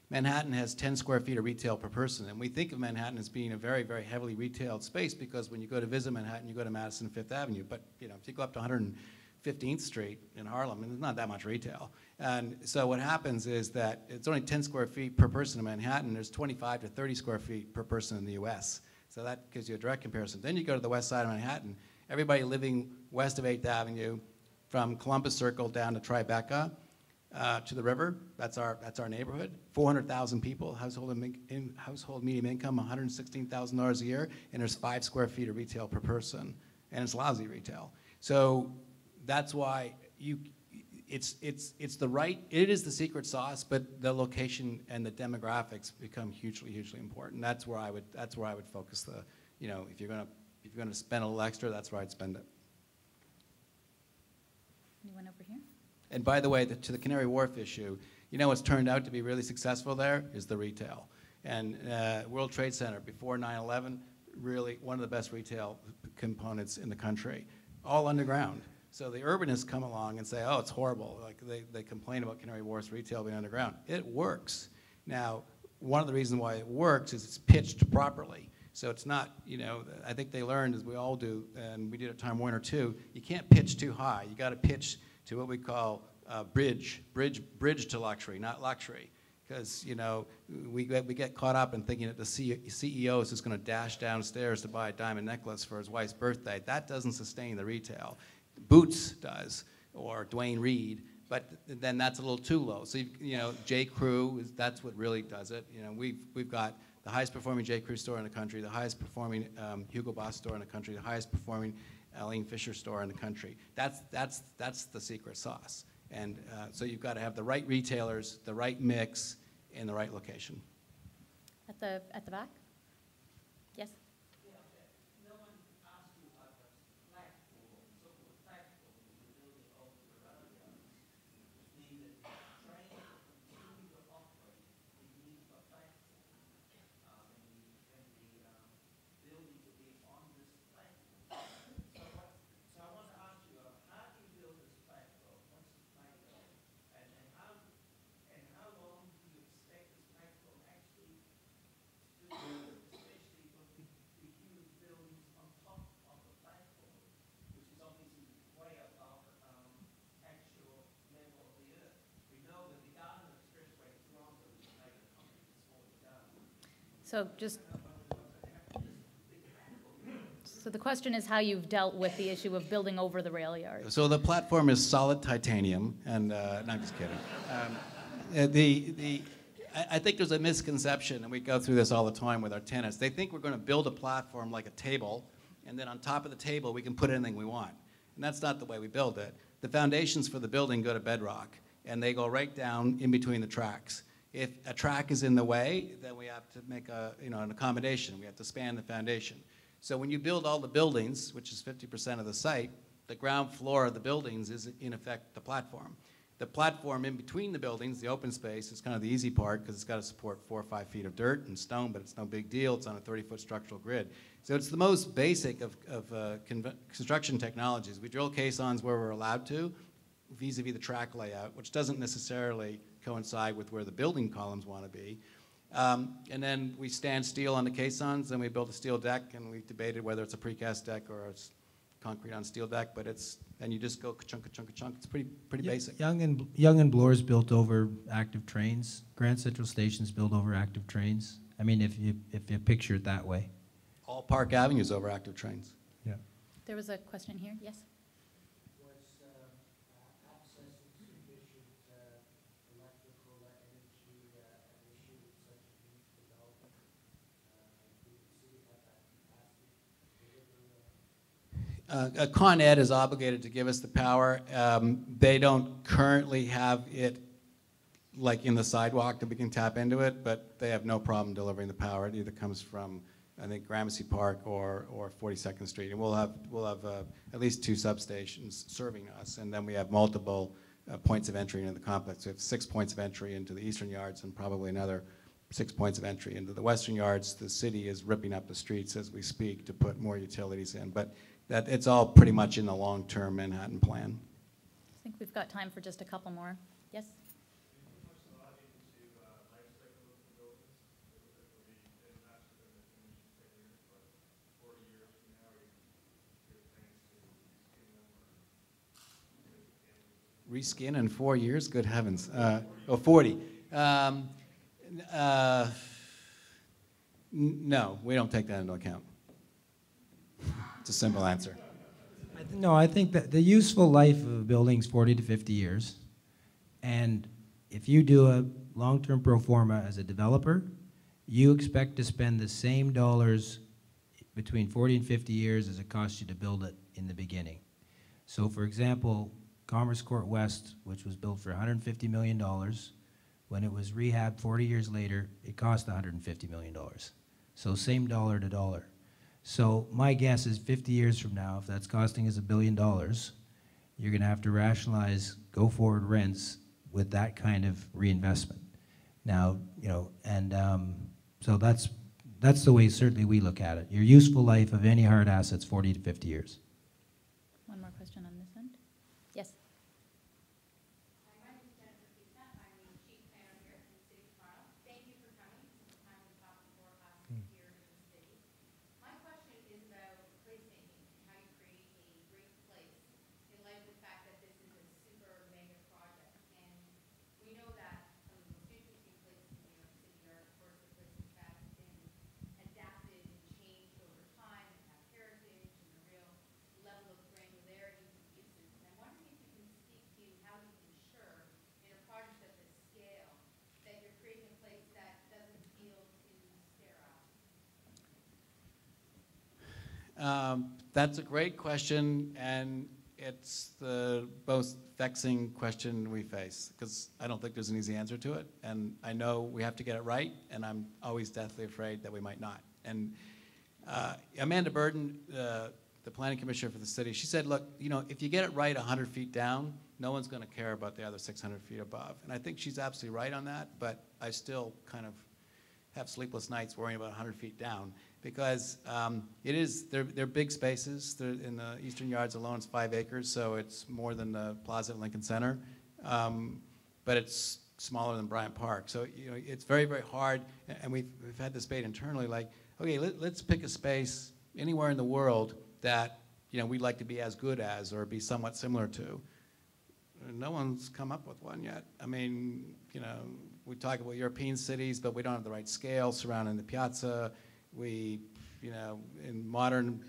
Manhattan has 10 square feet of retail per person. And we think of Manhattan as being a very, very heavily retailed space because when you go to visit Manhattan, you go to Madison and Fifth Avenue. But if you go up to 115th Street in Harlem, and there's not that much retail. And so what happens is that it's only 10 square feet per person in Manhattan. There's 25 to 30 square feet per person in the US. So that gives you a direct comparison. Then you go to the west side of Manhattan. Everybody living west of 8th Avenue, from Columbus Circle down to Tribeca to the river. That's our neighborhood. 400,000 people, household medium income, $116,000 a year, and there's 5 square feet of retail per person, and it's lousy retail. So that's why it is the secret sauce, but the location and the demographics become hugely, hugely important. That's where I would focus the, if you're gonna spend a little extra, that's where I'd spend it. Anyone over here? And by the way, to the Canary Wharf issue, what's turned out to be really successful there is the retail. And World Trade Center before 9/11, really one of the best retail components in the country, all underground. So the urbanists come along and say, oh, it's horrible. Like they complain about Canary Wharf's retail being underground. It works. Now, one of the reasons why it works is it's pitched properly. So it's not, I think they learned, as we all do, and we did at Time Warner too, you can't pitch too high. You got to pitch to what we call bridge to luxury, not luxury. Because, we get caught up in thinking that the CEO is just going to dash downstairs to buy a diamond necklace for his wife's birthday. That doesn't sustain the retail. Boots does, or Dwayne Reed, but then that's a little too low. So J. Crew, that's what really does it. We've got the highest performing J. Crew store in the country, the highest performing Hugo Boss store in the country, the highest performing Eileen Fisher store in the country. That's the secret sauce. And so you've got to have the right retailers, the right mix, in the right location. At the back? Yes? So the question is how you've dealt with the issue of building over the rail yard. So the platform is solid titanium, and no, I'm just kidding. I think there's a misconception, and we go through this all the time with our tenants. They think we're going to build a platform like a table, and then on top of the table we can put anything we want. And that's not the way we build it. The foundations for the building go to bedrock, and they go right down in between the tracks. If a track is in the way, then we have to make an accommodation. We have to span the foundation. So when you build all the buildings, which is 50% of the site, the ground floor of the buildings is in effect the platform. The platform in between the buildings, the open space, is kind of the easy part because it's got to support 4 or 5 feet of dirt and stone, but it's no big deal. It's on a 30-foot structural grid. So it's the most basic of construction technologies. We drill caissons where we're allowed to, vis-a-vis the track layout, which doesn't necessarily coincide with where the building columns want to be. And then we stand steel on the caissons, and we build a steel deck, and we debated whether it's a precast deck or it's concrete on steel deck, but and you just go ka-chunk, ka-chunk, ka-chunk. It's pretty basic. Young and Bloor's built over active trains. Grand Central Station's built over active trains. I mean, if you picture it that way. All Park Avenue's over active trains. Yeah. There was a question here. Yes? Con Ed is obligated to give us the power. They don't currently have it like in the sidewalk that we can tap into it, but they have no problem delivering the power. It either comes from, I think, Gramercy Park or 42nd Street. And we'll have at least 2 substations serving us, and then we have multiple points of entry into the complex. We have 6 points of entry into the eastern yards and probably another 6 points of entry into the western yards. The city is ripping up the streets as we speak to put more utilities in, but that it's all pretty much in the long-term Manhattan plan. I think we've got time for just a couple more. Yes? Reskin in 4 years? Good heavens. 40. No, we don't take that into account. It's a simple answer. No, I think that the useful life of a building is 40 to 50 years. And if you do a long-term pro forma as a developer, you expect to spend the same dollars between 40 and 50 years as it costs you to build it in the beginning. So for example, Commerce Court West, which was built for $150 million, when it was rehabbed 40 years later, it cost $150 million. So same dollar to dollar. So my guess is 50 years from now, if that's costing us $1 billion, you're going to have to rationalize go-forward rents with that kind of reinvestment. Now, so that's the way certainly we look at it. Your useful life of any hard asset's 40 to 50 years. One more question on this end. Yes? That's a great question, and it's the most vexing question we face, because I don't think there's an easy answer to it, and I know we have to get it right, and I'm always deathly afraid that we might not. And Amanda Burden, the planning commissioner for the city, she said, look, you know, if you get it right 100 feet down, no one's going to care about the other 600 feet above. And I think she's absolutely right on that, but I still kind of have sleepless nights worrying about 100 feet down, because they're big spaces. They're in the eastern yards alone, it's 5 acres, so it's more than the Plaza at Lincoln Center, but it's smaller than Bryant Park. So, you know, it's very, very hard, and we've had this debate internally, like, okay, let's pick a space anywhere in the world that, you know, we'd like to be as good as or be somewhat similar to. No one's come up with one yet. I mean, you know, we talk about European cities, but we don't have the right scale surrounding the piazza. We, you know, in modern,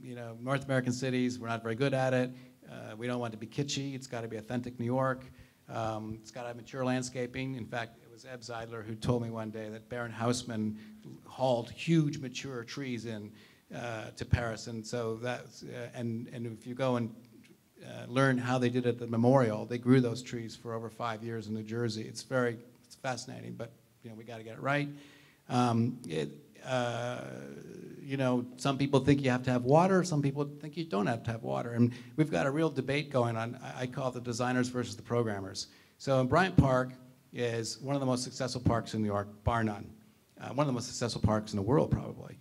you know, North American cities, we're not very good at it. We don't want it to be kitschy. It's got to be authentic New York. It's got to have mature landscaping. In fact, it was Eb Zeidler who told me one day that Baron Haussmann hauled huge mature trees in to Paris, and so that's and if you go and learn how they did it at the memorial, they grew those trees for over 5 years in New Jersey. It's fascinating, but you know, we got to get it right. You know, some people think you have to have water, some people think you don't have to have water, and we've got a real debate going on. I call it the designers versus the programmers. So in Bryant Park is one of the most successful parks in New York, bar none. One of the most successful parks in the world, probably.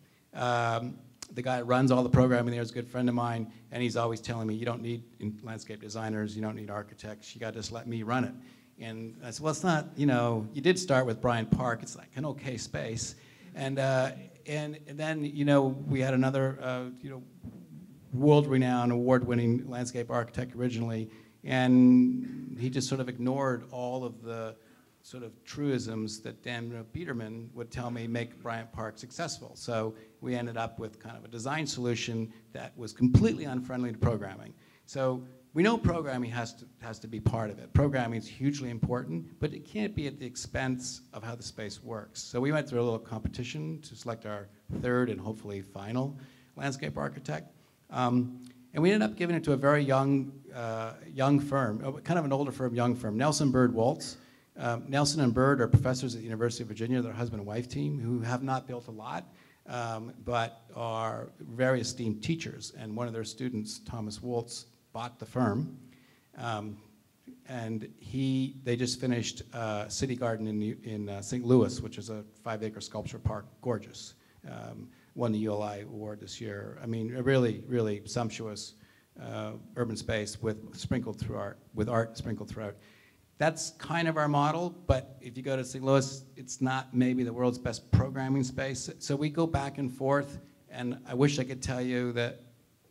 The guy that runs all the programming there is a good friend of mine, and he's always telling me, you don't need landscape designers, you don't need architects, you got to just let me run it. And I said, well, it's not, you know, you did start with Bryant Park, it's like an okay space. And then, you know, we had another, you know, world-renowned, award-winning landscape architect originally, and he just sort of ignored all of the sort of truisms that Dan Biederman would tell me make Bryant Park successful. So we ended up with kind of a design solution that was completely unfriendly to programming. So we know programming has to be part of it. Programming is hugely important, but it can't be at the expense of how the space works. So we went through a little competition to select our third and hopefully final landscape architect. And we ended up giving it to a very young firm, kind of an older firm, young firm, Nelson Bird Waltz. Nelson and Bird are professors at the University of Virginia. They're a husband and wife team who have not built a lot, but are very esteemed teachers. And one of their students, Thomas Waltz, bought the firm. And they just finished City Garden in St. Louis, which is a 5-acre sculpture park, gorgeous. Won the ULI award this year. I mean, a really, really sumptuous urban space with art sprinkled throughout. That's kind of our model, but if you go to St. Louis, it's not maybe the world's best programming space. So we go back and forth, and I wish I could tell you that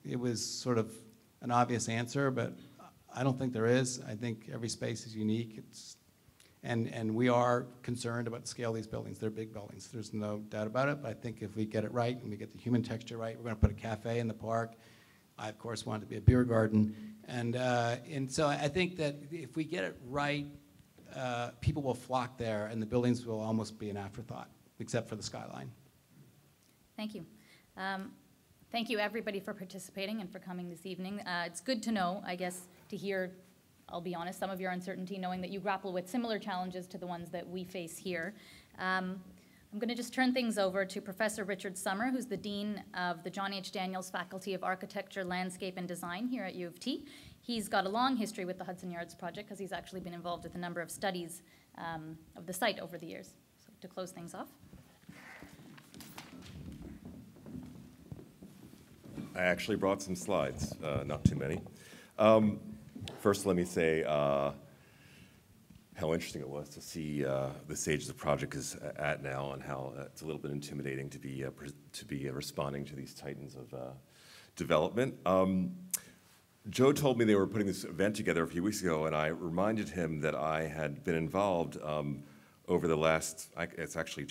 it was sort of an obvious answer, but I don't think there is. I think every space is unique. And we are concerned about the scale of these buildings. They're big buildings. There's no doubt about it, but I think if we get it right and we get the human texture right, we're going to put a cafe in the park. I, of course, want it to be a beer garden. And so I think that if we get it right, people will flock there, and the buildings will almost be an afterthought, except for the skyline. Thank you. Thank you, everybody, for participating and for coming this evening. It's good to know, I guess, to hear, I'll be honest, some of your uncertainty, knowing that you grapple with similar challenges to the ones that we face here. I'm going to just turn things over to Professor Richard Sommer, who's the Dean of the John H. Daniels Faculty of Architecture, Landscape, and Design here at U of T. He's got a long history with the Hudson Yards project because he's actually been involved with a number of studies of the site over the years. So to close things off. I actually brought some slides, not too many. First, let me say how interesting it was to see the stage the project is at now, and how it's a little bit intimidating to be responding to these titans of development. Joe told me they were putting this event together a few weeks ago, and I reminded him that I had been involved over the last, it's actually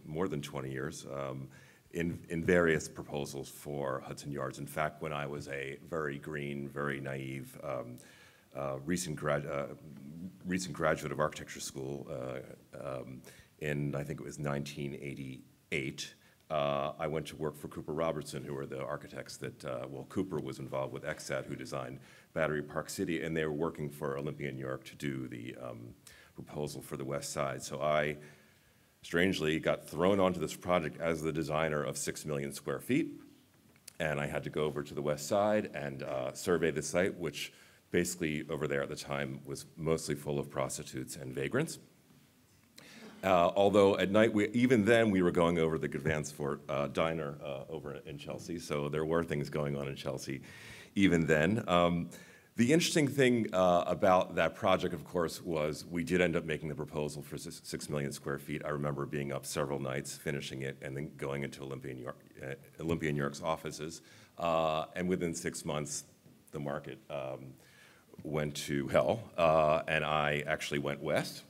more than 20 years, in various proposals for Hudson Yards. In fact, when I was a very green, very naive, recent graduate of architecture school in, I think it was 1988, I went to work for Cooper Robertson, who were the architects that, well, Cooper was involved with XSAT, who designed Battery Park City, and they were working for Olympia, New York to do the proposal for the West Side. So I, strangely, got thrown onto this project as the designer of 6 million square feet, and I had to go over to the West Side and survey the site, which basically over there at the time was mostly full of prostitutes and vagrants. Although at night, even then, we were going over the Gudvansfort diner over in Chelsea, so there were things going on in Chelsea even then. The interesting thing about that project, of course, was we did end up making the proposal for 6 million square feet. I remember being up several nights, finishing it, and then going into Olympia, New York's offices. And within 6 months, the market went to hell, and I actually went west.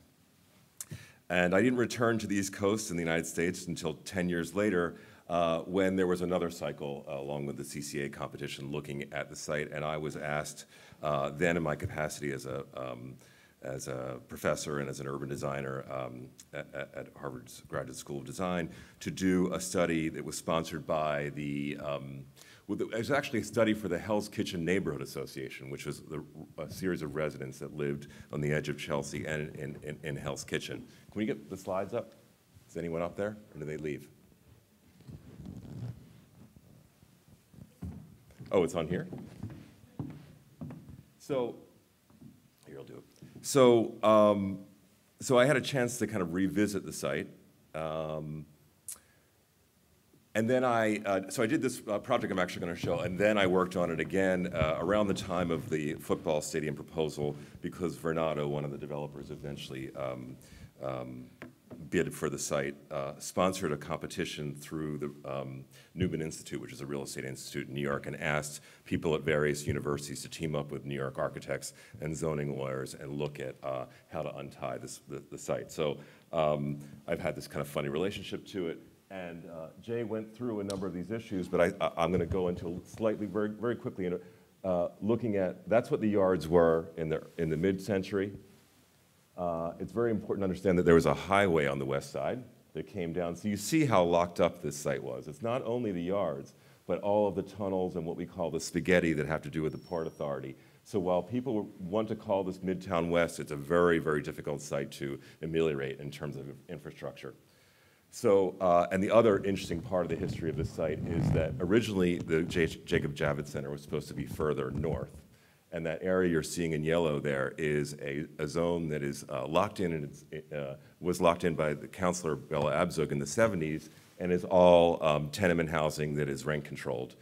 And I didn't return to the East Coast in the United States until 10 years later, when there was another cycle along with the CCA competition looking at the site, and I was asked then in my capacity as a professor and as an urban designer at Harvard's Graduate School of Design to do a study that was sponsored by the it was actually a study for the Hell's Kitchen Neighborhood Association, which was a series of residents that lived on the edge of Chelsea and in Hell's Kitchen. Can we get the slides up? Is anyone up there, or do they leave? Oh, it's on here? So, here, I'll do it. So, so I had a chance to kind of revisit the site. And then so I did this project I'm actually going to show, and then I worked on it again around the time of the football stadium proposal, because Vernado, one of the developers, eventually bid for the site, sponsored a competition through the Newman Institute, which is a real estate institute in New York, and asked people at various universities to team up with New York architects and zoning lawyers and look at how to untie the site. So I've had this kind of funny relationship to it. And Jay went through a number of these issues, but I'm going to go into slightly, very quickly, looking at, that's what the yards were in the mid-century. It's very important to understand that there was a highway on the west side that came down. So you see how locked up this site was. It's not only the yards, but all of the tunnels and what we call the spaghetti that have to do with the Port Authority. So while people want to call this Midtown West, it's a very, very difficult site to ameliorate in terms of infrastructure. So, and the other interesting part of the history of this site is that originally the Jacob Javits Center was supposed to be further north. And that area you're seeing in yellow there is a zone that is locked in, and was locked in by the Councilor Bella Abzug in the 70s, and is all tenement housing that is rent controlled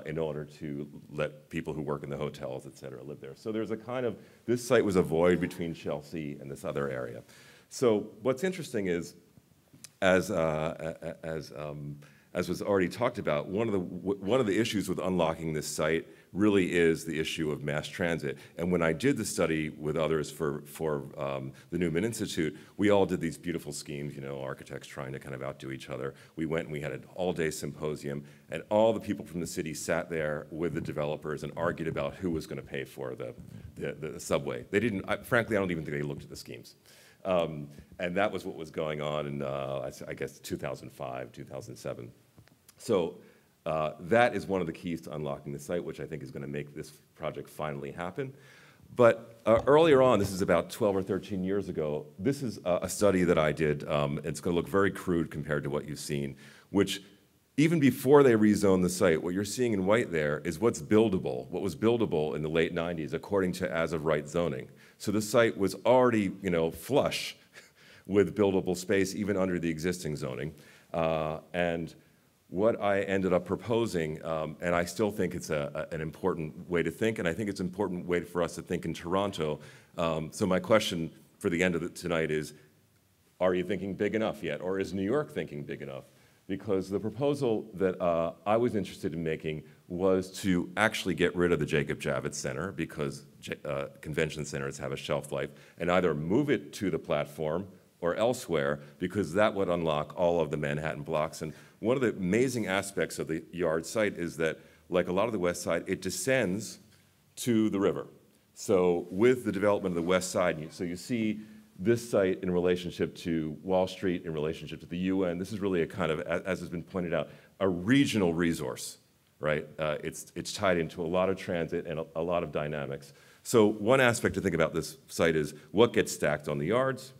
in order to let people who work in the hotels, et cetera, live there. So there's a kind of, this site was a void between Chelsea and this other area. So what's interesting is, as was already talked about, one of the issues with unlocking this site really is the issue of mass transit. And when I did the study with others for the Newman Institute, we all did these beautiful schemes, you know, architects trying to kind of outdo each other. We went and we had an all-day symposium, and all the people from the city sat there with the developers and argued about who was going to pay for the subway. They didn't, frankly, I don't even think they looked at the schemes. And that was what was going on in, I guess, 2005, 2007. So that is one of the keys to unlocking the site, which I think is going to make this project finally happen. But earlier on, this is about 12 or 13 years ago, this is a study that I did. It's going to look very crude compared to what you've seen, which even before they rezoned the site, what you're seeing in white there is what's buildable, what was buildable in the late 90s, according to as-of-right zoning. So the site was already, you know, flush with buildable space, even under the existing zoning. And what I ended up proposing, and I still think it's an important way to think, and I think it's an important way for us to think in Toronto. So my question for the end of tonight is, are you thinking big enough yet? Or is New York thinking big enough? Because the proposal that I was interested in making was to actually get rid of the Jacob Javits Center, because convention centers have a shelf life, and either move it to the platform or elsewhere, because that would unlock all of the Manhattan blocks. And one of the amazing aspects of the Yard site is that, like a lot of the West Side, it descends to the river. So with the development of the West Side, so you see this site in relationship to Wall Street, in relationship to the UN. This is really a kind of, as has been pointed out, a regional resource, right? It's tied into a lot of transit and a lot of dynamics. So one aspect to think about this site is what gets stacked on the yards.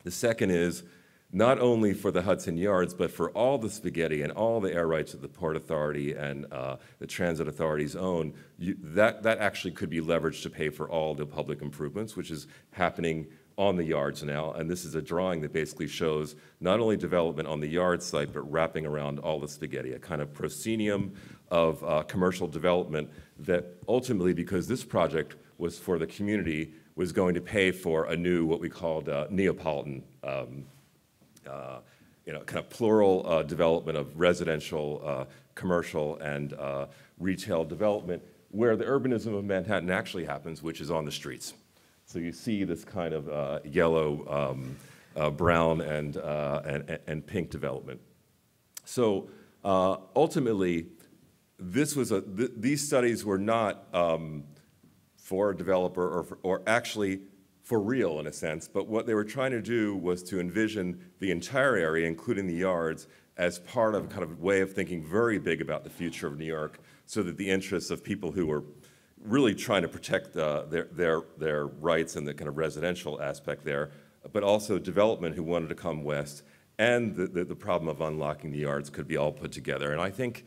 The second is not only for the Hudson Yards, but for all the spaghetti and all the air rights that the Port Authority and the transit authorities own, that actually could be leveraged to pay for all the public improvements, which is happening on the yards now. And this is a drawing that basically shows not only development on the yard site, but wrapping around all the spaghetti, a kind of proscenium of commercial development that ultimately, because this project was for the community, was going to pay for a new, what we called Neapolitan, kind of plural development of residential, commercial, and retail development, where the urbanism of Manhattan actually happens, which is on the streets. So you see this kind of yellow, brown, and pink development. So ultimately, these studies were not for a developer or actually for real in a sense, but what they were trying to do was to envision the entire area, including the yards, as part of a kind of way of thinking very big about the future of New York, so that the interests of people who were really trying to protect their rights and the kind of residential aspect there, but also development who wanted to come west, and the problem of unlocking the yards could be all put together. And I think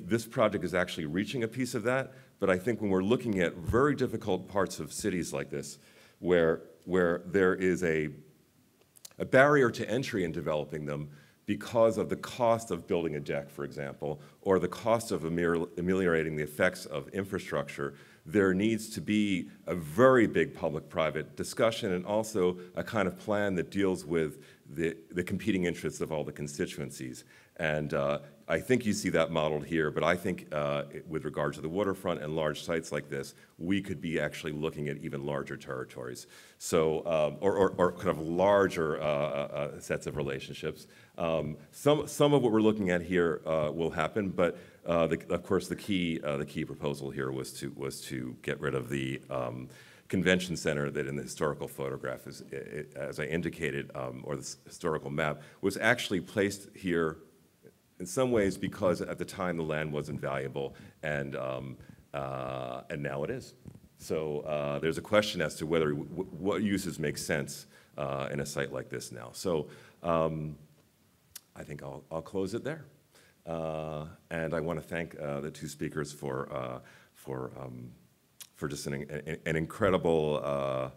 this project is actually reaching a piece of that, but I think when we're looking at very difficult parts of cities like this, where there is a barrier to entry in developing them because of the cost of building a deck, for example, or the cost of ameliorating the effects of infrastructure, there needs to be a very big public-private discussion and also a kind of plan that deals with the competing interests of all the constituencies. And I think you see that modeled here, but I think with regard to the waterfront and large sites like this, we could be actually looking at even larger territories. So, or kind of larger sets of relationships. Some of what we're looking at here will happen, but of course the key proposal here was to get rid of the convention center that in the historical photograph, as I indicated, or the historical map, was actually placed here in some ways because at the time the land wasn't valuable, and now it is. So there's a question as to whether what uses make sense in a site like this now. So I think I'll close it there, and I want to thank the two speakers for just an incredible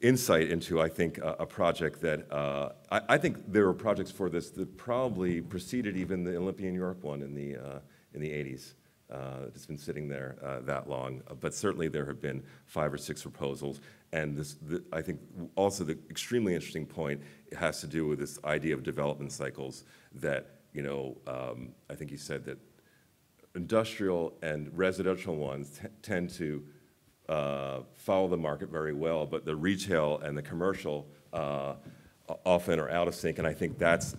insight into, I think, a project that I think there were projects for this that probably preceded even the Olympia, New York one in the 80s. It's been sitting there that long, but certainly there have been 5 or 6 proposals. And I think also the extremely interesting point has to do with this idea of development cycles that, I think you said that industrial and residential ones tend to follow the market very well, but the retail and the commercial often are out of sync, and I think that's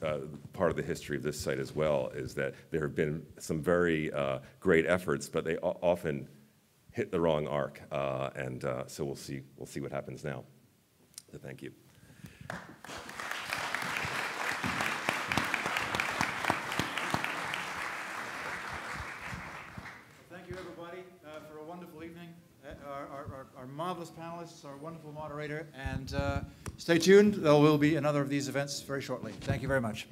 part of the history of this site as well, is that there have been some very great efforts, but they often hit the wrong arc, and so we'll see what happens now. So thank you. Thank you, everybody, for a wonderful evening. Our marvelous panelists, our wonderful moderator, and stay tuned. There will be another of these events very shortly. Thank you very much.